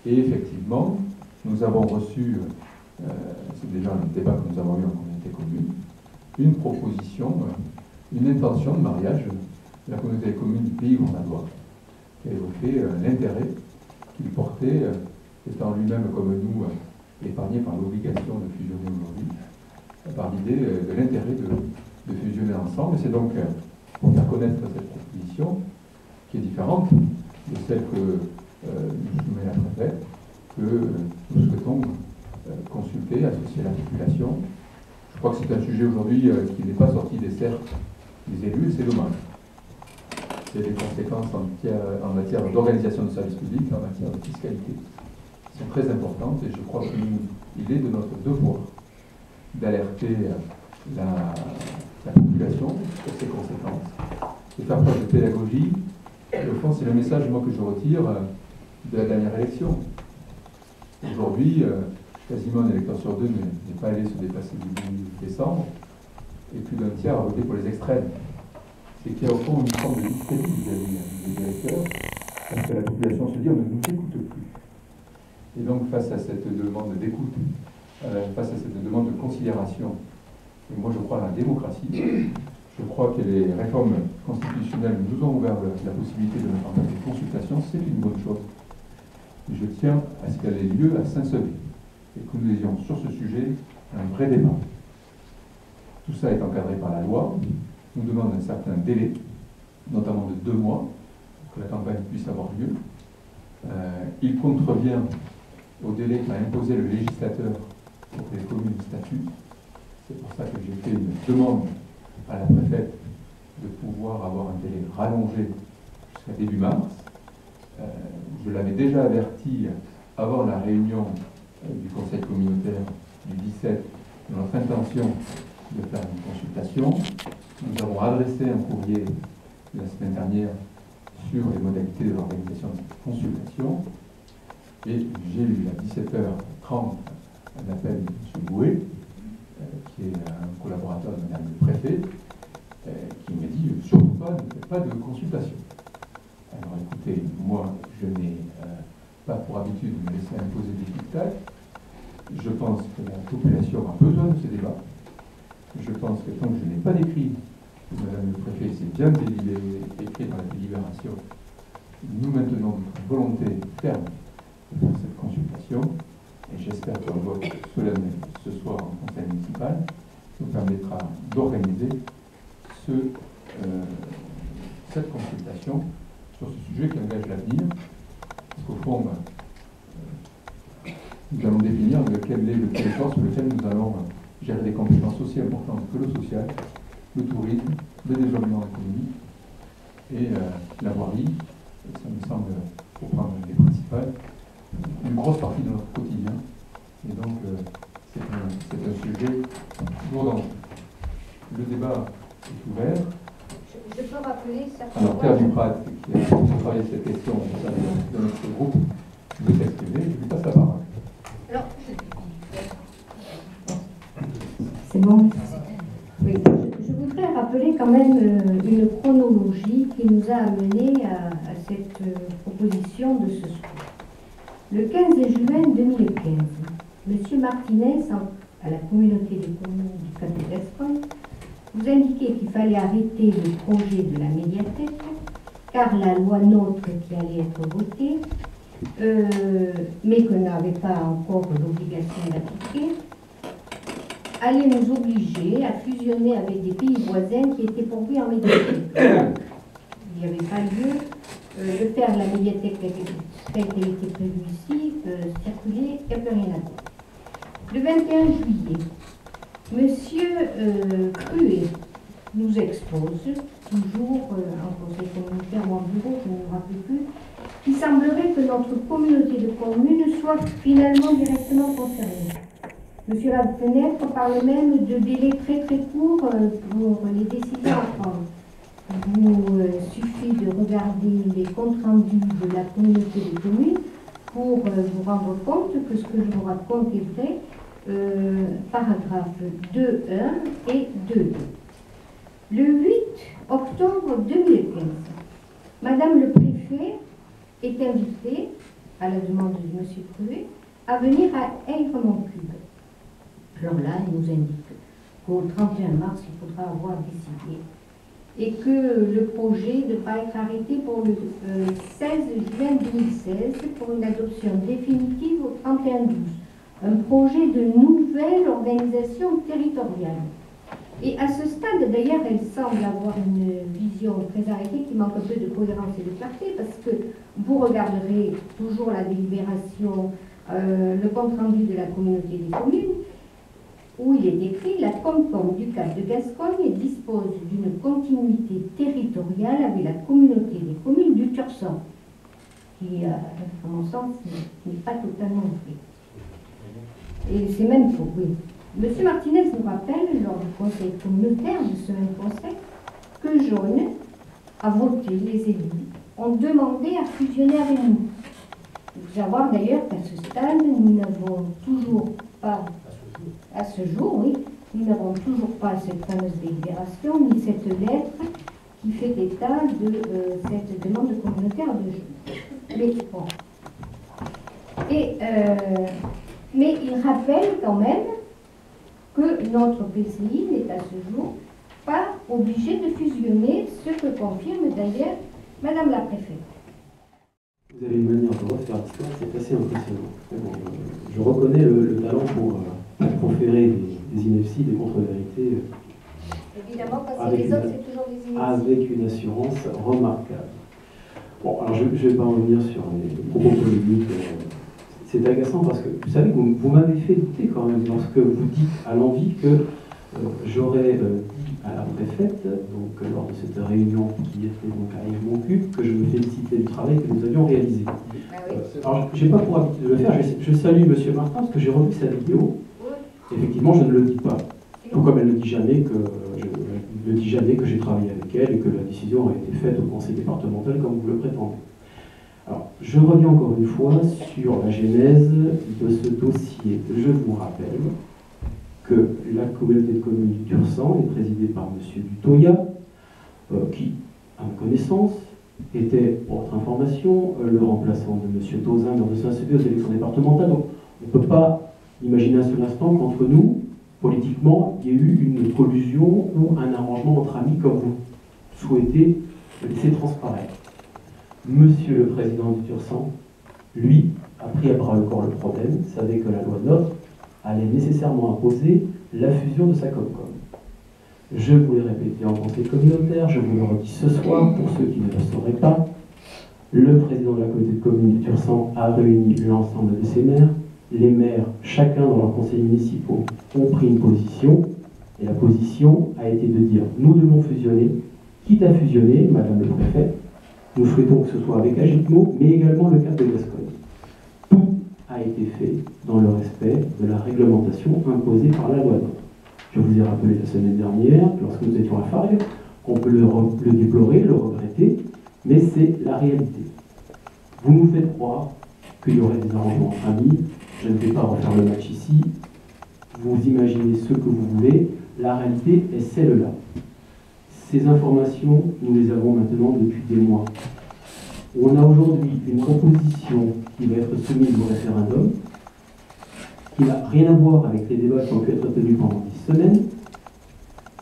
Et effectivement, nous avons reçu, c'est déjà un débat que nous avons eu en communauté commune, une proposition, une intention de mariage de la communauté commune du Pays Grenadiois, qui a évoqué l'intérêt qu'il portait, étant lui-même comme nous épargné par l'obligation de fusionner aujourd'hui, par l'idée de l'intérêt de fusionner ensemble. Et c'est donc pour faire connaître cette proposition, qui est différente de celle que nous soumet la préfète, que nous souhaitons consulter, associer la population. Je crois que c'est un sujet aujourd'hui qui n'est pas sorti des cercles les élus, et c'est dommage. Il y a des conséquences en matière d'organisation de services publics, en matière de fiscalité, qui sont très importantes, et je crois qu'il est de notre devoir d'alerter la population sur ces conséquences, de faire preuve de pédagogie. Et au fond, c'est le message moi, que je retire de la dernière élection. Aujourd'hui, quasiment un électeur sur deux n'est pas allé se dépasser du 8 décembre, et plus d'un tiers a voté pour les extrêmes. C'est qu'il y a au fond une forme de discrédit vis-à-vis des électeurs, parce que la population se dit on ne nous écoute plus. Et donc face à cette demande d'écoute, face à cette demande de considération, et moi je crois à la démocratie, je crois que les réformes constitutionnelles nous ont ouvert la possibilité de mettre en place des consultations, c'est une bonne chose. Je tiens à ce qu'elle ait lieu à Saint-Sevé, et que nous ayons sur ce sujet un vrai débat. Tout ça est encadré par la loi, nous demande un certain délai, notamment de 2 mois, pour que la campagne puisse avoir lieu. Il contrevient au délai qu'a imposé le législateur pour que les communes statuent. C'est pour ça que j'ai fait une demande à la préfète de pouvoir avoir un délai rallongé jusqu'à début mars. Je l'avais déjà averti avant la réunion du conseil communautaire du 17 de notre intention de faire une consultation. Nous avons adressé un courrier la semaine dernière sur les modalités de l'organisation de cette consultation. Et j'ai eu à 17h30 un appel de M. Bouet, qui est un collaborateur de Mme le préfet, qui m'a dit surtout pas, ne faites pas de consultation. Alors écoutez, moi je n'ai pas pour habitude de me laisser imposer des dictats. Je pense que la population a besoin de ce débat. Je pense que tant que je n'ai pas d'écrit, Madame le préfet, c'est bien écrit dans la délibération, nous maintenons notre volonté ferme de faire cette consultation, et j'espère qu'un vote solennel ce soir en conseil municipal nous permettra d'organiser cette consultation sur ce sujet qui engage l'avenir, parce qu'au fond, nous allons définir quel est le territoire sur lequel nous allons gérer des compétences aussi importantes que le social, le tourisme, le développement économique et la voirie. Et ça me semble, pour prendre les principales, une grosse partie de notre quotidien. Et donc, c'est un sujet toujours dangereux. Le débat est ouvert. Je peux rappeler certains Alors, Pierre Duprat, qui a travaillé cette question de notre groupe, veut s'exprimer. Je lui passe la parole. Alors, c'est bon. Oui, je voudrais rappeler quand même une chronologie qui nous a amenés à cette proposition de ce soir. Le 15 juin 2015, M. Martinez, à la communauté de communes du Cantal d'Espagne, vous indiquait qu'il fallait arrêter le projet de la médiathèque, car la loi NOTRe qui allait être votée, mais qu'on n'avait pas encore l'obligation d'appliquer, allait nous obliger à fusionner avec des pays voisins qui étaient pourvus en médiathèque. Il n'y avait pas lieu de faire la médiathèque telle qu'elle était prévue ici, circuler, il n'y a plus rien à dire. Le 21 juillet, M. Cruet nous expose, toujours en conseil communautaire ou en bureau, je ne me rappelle plus, qu'il semblerait que notre communauté de communes soit finalement directement concernée. Monsieur Lafenêtre parle même de délais très très courts pour les décisions à prendre. Il vous suffit de regarder les comptes rendus de la communauté de communes pour vous rendre compte que ce que je vous raconte est vrai. Paragraphe 2.1 et 2.2. Le 8 octobre 2015, Madame le préfet est invitée, à la demande de M. Cruet, à venir à Aire-Moncube. Alors là, il nous indique qu'au 31 mars, il faudra avoir décidé et que le projet devra être arrêté pour le 16 juin 2016 pour une adoption définitive au 31-12. Un projet de nouvelle organisation territoriale. Et à ce stade, d'ailleurs, elle semble avoir une vision très arrêtée qui manque un peu de cohérence et de clarté, parce que vous regarderez toujours la délibération, le compte rendu de la communauté des communes. où il est écrit « La Comcom du Cap de Gascogne dispose d'une continuité territoriale avec la communauté des communes du Tursan », qui, à mon sens, n'est pas totalement vrai. Et c'est même faux, oui. M. Martinez nous rappelle, lors du conseil communautaire de ce même conseil, que Jaune a voté, les élus ont demandé à fusionner avec nous. Il faut savoir d'ailleurs qu'à ce stade, nous n'avons toujours pas, à ce jour, oui, nous n'avons toujours pas cette fameuse délibération, ni cette lettre qui fait état de cette demande communautaire de Jaune. Mais bon. Mais il rappelle quand même que notre PCI n'est à ce jour pas obligé de fusionner, ce que confirme d'ailleurs Madame la Préfète. Vous avez une manière de refaire l'histoire, c'est assez impressionnant. Bon, je reconnais le talent pour proférer des inepties, des contre-vérités. Évidemment, parce que les autres, c'est toujours des inepties. Avec une assurance remarquable. Bon, alors je ne vais pas revenir sur les propos polémiques. C'est agaçant parce que, vous savez, vous m'avez fait douter quand même lorsque vous dites à l'envie que j'aurais dit à la préfète, donc lors de cette réunion qui était donc à Yves-Montcuq, que je me félicitais du travail que nous avions réalisé. Alors, je n'ai pas pour habitude de le faire, je salue M. Martin parce que j'ai revu sa vidéo. Effectivement, je ne le dis pas. Tout comme elle ne dit jamais que je ne dis jamais que j'ai travaillé avec elle et que la décision a été faite au conseil départemental comme vous le prétendez. Alors, je reviens encore une fois sur la genèse de ce dossier. Je vous rappelle que la communauté de communes du Tursan est présidée par M. Dutoya, qui, à ma connaissance, était, pour votre information, le remplaçant de M. Tauzin lors de son accès aux élections départementales. Donc, on ne peut pas imaginer un seul instant qu'entre nous, politiquement, il y ait eu une collusion ou un arrangement entre amis comme vous souhaitez laisser transparaître. Monsieur le Président du Tursan, lui, a pris à bras le corps le problème, savait que la loi NOTRe allait nécessairement imposer la fusion de sa Comcom. Je vous l'ai répété en conseil communautaire, je vous le redis ce soir, pour ceux qui ne le sauraient pas, le président de la communauté de communes du Tursan a réuni l'ensemble de ses maires. Les maires, chacun dans leurs conseils municipaux, ont pris une position, et la position a été de dire nous devons fusionner, quitte à fusionner, Madame le Préfet, nous souhaitons que ce soit avec Agitmo, mais également le Cap de Gascogne. Tout a été fait dans le respect de la réglementation imposée par la loi NOTRe. Je vous ai rappelé la semaine dernière, lorsque nous étions à Fargue, qu'on peut le déplorer, le regretter, mais c'est la réalité. Vous nous faites croire qu'il y aurait des arrangements entre amis. Je ne vais pas refaire le match ici. Vous imaginez ce que vous voulez. La réalité est celle-là. Ces informations, nous les avons maintenant depuis des mois. On a aujourd'hui une proposition qui va être soumise au référendum, qui n'a rien à voir avec les débats qui ont pu être tenus pendant 10 semaines.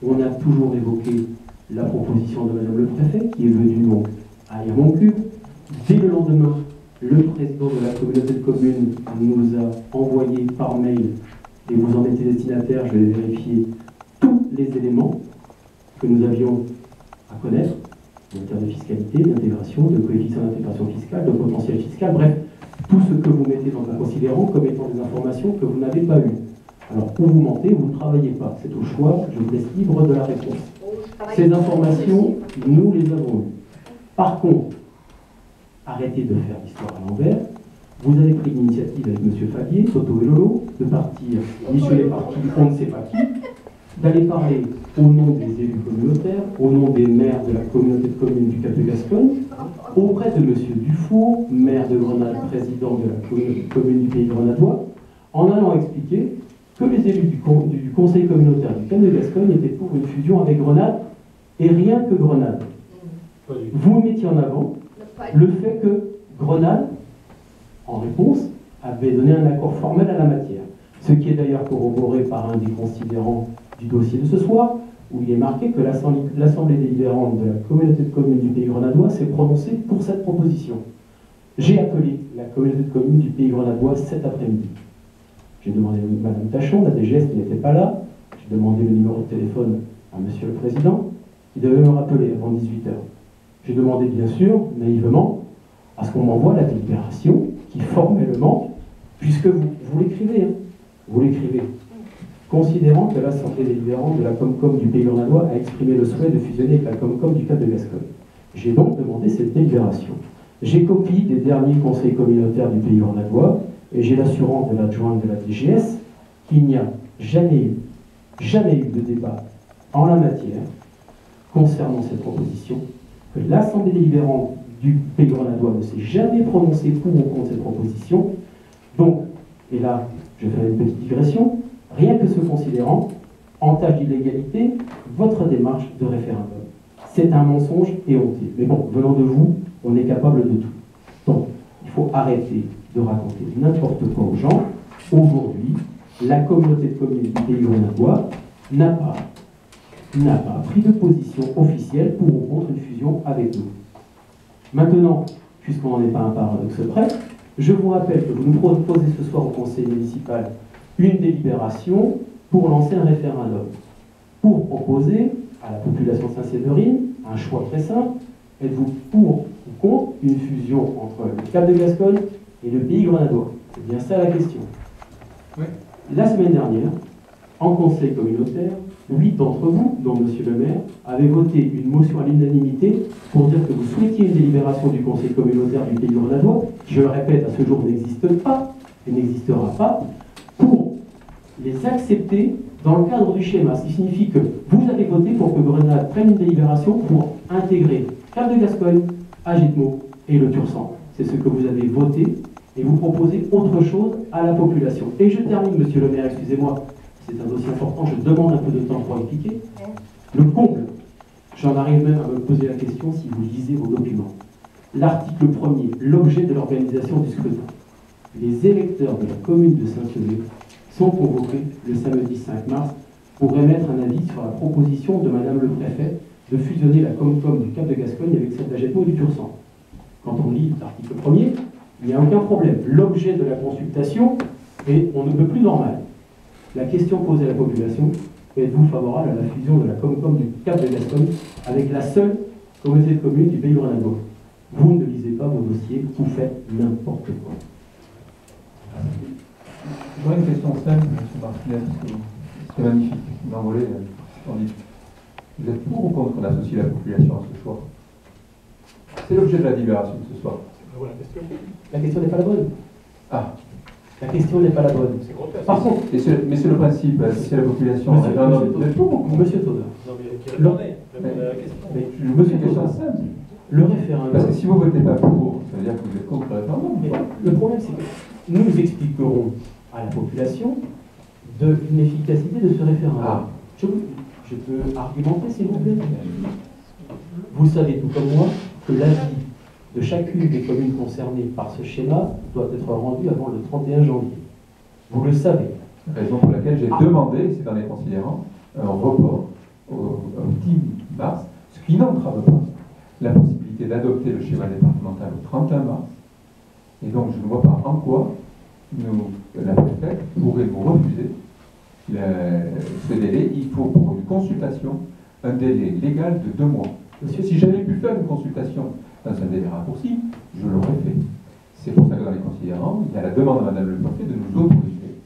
On a toujours évoqué la proposition de Madame le Préfet, qui est venue donc à Yves-Montcuq. Dès le lendemain, le président de la communauté de communes nous a envoyé par mail, et vous en étiez destinataire, je vais vérifier, tous les éléments que nous avions à connaître, en matière de fiscalité, d'intégration, de coefficient d'intégration fiscale, de potentiel fiscal, bref, tout ce que vous mettez dans un considérant comme étant des informations que vous n'avez pas eues. Alors, ou vous mentez, ou vous ne travaillez pas. C'est au choix, je vous laisse libre de la réponse. Ces informations, nous les avons eues. Par contre, arrêtez de faire l'histoire à l'envers. Vous avez pris l'initiative avec M. Fabier, Toto et Lolo, de partir, ni sur les partis, on ne sait pas qui, d'aller parler au nom des élus communautaires, au nom des maires de la communauté de communes du Cap de Gascogne, auprès de M. Dufour, maire de Grenade, président de la communauté de communes du Pays Grenadois, en allant expliquer que les élus du conseil communautaire du Cap de Gascogne étaient pour une fusion avec Grenade, et rien que Grenade. Vous mettiez en avant le fait que Grenade, en réponse, avait donné un accord formel à la matière. Ce qui est d'ailleurs corroboré par un des considérants du dossier de ce soir, où il est marqué que l'Assemblée délibérante de la communauté de communes du Pays Grenadois s'est prononcée pour cette proposition. J'ai appelé la communauté de communes du Pays Grenadois cet après-midi. J'ai demandé à Mme Tachon, la DGS qui n'était pas là, j'ai demandé le numéro de téléphone à Monsieur le Président, qui devait me rappeler avant 18h. J'ai demandé bien sûr, naïvement, à ce qu'on m'envoie la délibération qui formellement, puisque vous l'écrivez, vous l'écrivez, considérant que l'Assemblée délibérante de la Comcom du Pays grenadois a exprimé le souhait de fusionner avec la Comcom du Cap de Gascogne. J'ai donc demandé cette délibération. J'ai copie des derniers conseils communautaires du Pays grenadois et j'ai l'assurance de l'adjointe de la DGS qu'il n'y a jamais eu de débat en la matière concernant cette proposition, que l'Assemblée délibérante du Pays grenadois ne s'est jamais prononcée pour ou contre cette proposition. Donc, et là, je fais une petite digression, rien que ce considérant entache d'illégalité votre démarche de référendum. C'est un mensonge et honteux. Mais bon, venant de vous, on est capable de tout. Donc, il faut arrêter de raconter n'importe quoi aux gens. Aujourd'hui, la communauté de communes du Pays grenadois n'a pas pris de position officielle pour ou contre une fusion avec nous. Maintenant, puisqu'on n'en est pas un paradoxe près, je vous rappelle que vous nous proposez ce soir au conseil municipal une délibération pour lancer un référendum, pour proposer à la population de Saint-Séverine un choix très simple. Êtes-vous pour ou contre une fusion entre le Cap de Gascogne et le Pays grenadois? C'est bien ça la question. Oui. La semaine dernière, en conseil communautaire, 8 d'entre vous, dont M. le maire, avaient voté une motion à l'unanimité pour dire que vous souhaitiez une délibération du conseil communautaire du Pays grenadois, qui, je le répète, à ce jour n'existe pas et n'existera pas, pour les accepter dans le cadre du schéma. Ce qui signifie que vous avez voté pour que Grenade prenne une délibération pour intégrer Cap de Gascogne, Agitmo et le Tursan. C'est ce que vous avez voté et vous proposez autre chose à la population. Et je termine, monsieur le maire, excusez-moi, c'est un dossier important, je demande un peu de temps pour expliquer. Le comble, j'en arrive même à me poser la question si vous lisez vos documents. L'article 1er, l'objet de l'organisation du scrutin. Les électeurs de la commune de Saint-Sevé sont convoqués le samedi 5 mars pour émettre un avis sur la proposition de madame le préfet de fusionner la Comcom du Cap de Gascogne avec celle d'Agitmo et du Tursan. Quand on lit l'article 1er, il n'y a aucun problème. L'objet de la consultation est on ne peut plus normal. La question posée à la population, êtes-vous favorable à la fusion de la Comcom du Cap de Gascogne avec la seule communauté de communes du Pays grenadois? Vous ne lisez pas vos dossiers, vous faites n'importe quoi. J'aurais une question simple, M. Martinez, parce que c'est magnifique, d'envoler, splendide. Vous êtes pour ou contre qu'on associe la population à ce choix? C'est l'objet de la délibération de ce soir. La question n'est pas la bonne. Ah. La question n'est pas la bonne. Par contre, mais c'est le principe, associer la population. Monsieur Taudin. Non, mais qui répondait à la question. Monsieur Taudin, simple. Le référendum. Parce que si vous ne votez pas pour, ça veut dire que vous êtes contre le référendum. Le problème, c'est que nous expliquerons à la population de l'inefficacité de ce référendum. Ah. Je peux argumenter, s'il vous plaît. Vous savez tout comme moi que l'avis de chacune des communes concernées par ce schéma doit être rendu avant le 31 janvier. Vous le savez. Raison pour laquelle j'ai demandé, c'est dans les considérants, un report au 10 mars, ce qui n'entrave pas la possibilité d'adopter le schéma départemental au 31 mars. Et donc je ne vois pas en quoi la préfète pourrait vous refuser ce délai. Il faut pour une consultation un délai légal de 2 mois. Monsieur, si j'avais pu faire une consultation dans un délai raccourci, je l'aurais fait. C'est pour ça que dans les considérants, il y a la demande à Madame le préfet de nous autoriser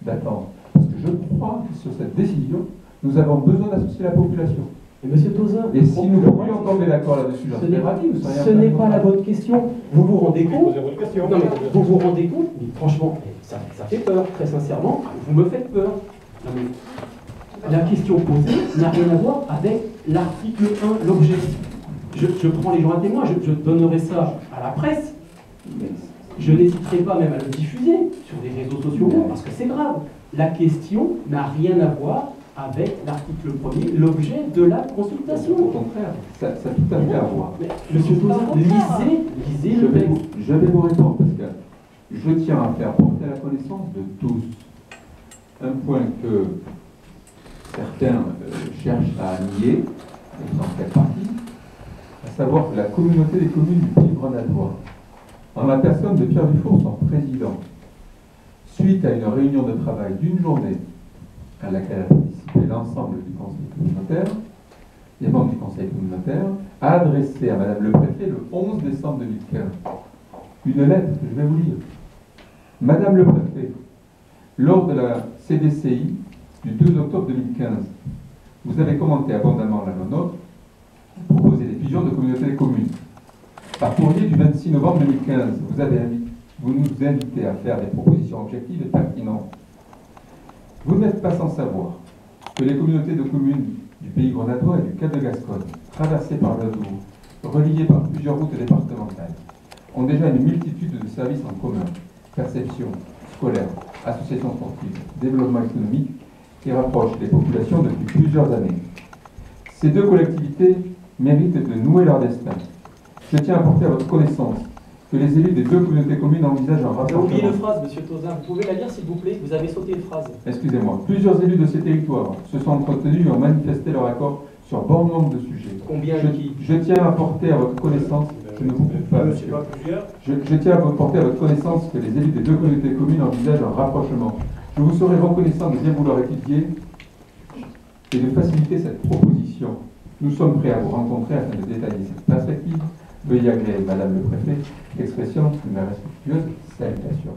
d'attendre. Parce que je crois que sur cette décision, nous avons besoin d'associer la population. Et Monsieur Tauzin, et si nous pouvions tomber d'accord là-dessus, ce n'est pas la bonne question. Vous vous rendez compte? Non, mais vous vous rendez compte? Mais franchement, ça fait peur, très sincèrement. Vous me faites peur. Non, mais la question posée n'a rien à voir avec l'article 1, l'objet. Je prends les gens à témoin, je donnerai ça à la presse. Je n'hésiterai pas même à le diffuser sur les réseaux sociaux parce que c'est grave. La question n'a rien à voir avec l'article 1er, l'objet de la consultation. Au contraire, ça a tout à fait à voir. Monsieur Tauzin, lisez le texte. Je vais vous répondre parce que je tiens à faire porter à la connaissance de tous un point que certains cherchent à nier, et j'en fais partie, à savoir que la communauté des communes du Pays grenadois, en la personne de Pierre Dufour, son président, suite à une réunion de travail d'une journée à laquelle a participé l'ensemble du conseil communautaire, les membres du conseil communautaire, a adressé à Madame le préfet le 11 décembre 2015 une lettre que je vais vous lire. Madame le préfet, lors de la CDCI, du 2 octobre 2015, vous avez commenté abondamment la loi NOTRe, proposé des fusions de communautés de communes. Par courrier du 26 novembre 2015, vous nous invitez à faire des propositions objectives et pertinentes. Vous n'êtes pas sans savoir que les communautés de communes du Pays Grenatois et du Cap de Gascogne, traversées par le Doubs, reliées par plusieurs routes départementales, ont déjà une multitude de services en commun, perception, scolaire, associations sportives, développement économique, qui rapprochent les populations depuis plusieurs années. Ces deux collectivités méritent de nouer leur destin. Je tiens à porter à votre connaissance que les élus des deux communautés communes envisagent un rapport. Vous avez oublié une phrase, monsieur Tauzin. Vous pouvez la lire, s'il vous plaît? Vous avez sauté une phrase. Excusez-moi. Plusieurs élus de ces territoires se sont entretenus et ont manifesté leur accord sur bon nombre de sujets. Combien je tiens à porter à votre connaissance, je ne vous coupe pas, monsieur. Je tiens à porter à votre connaissance que les élus des deux communautés communes envisagent un rapprochement. Je vous serai reconnaissant de bien vouloir étudier et de faciliter cette proposition. Nous sommes prêts à vous rencontrer afin de détailler cette perspective. Veuillez agréer, Madame le Préfet, l'expression de ma respectueuse salutation.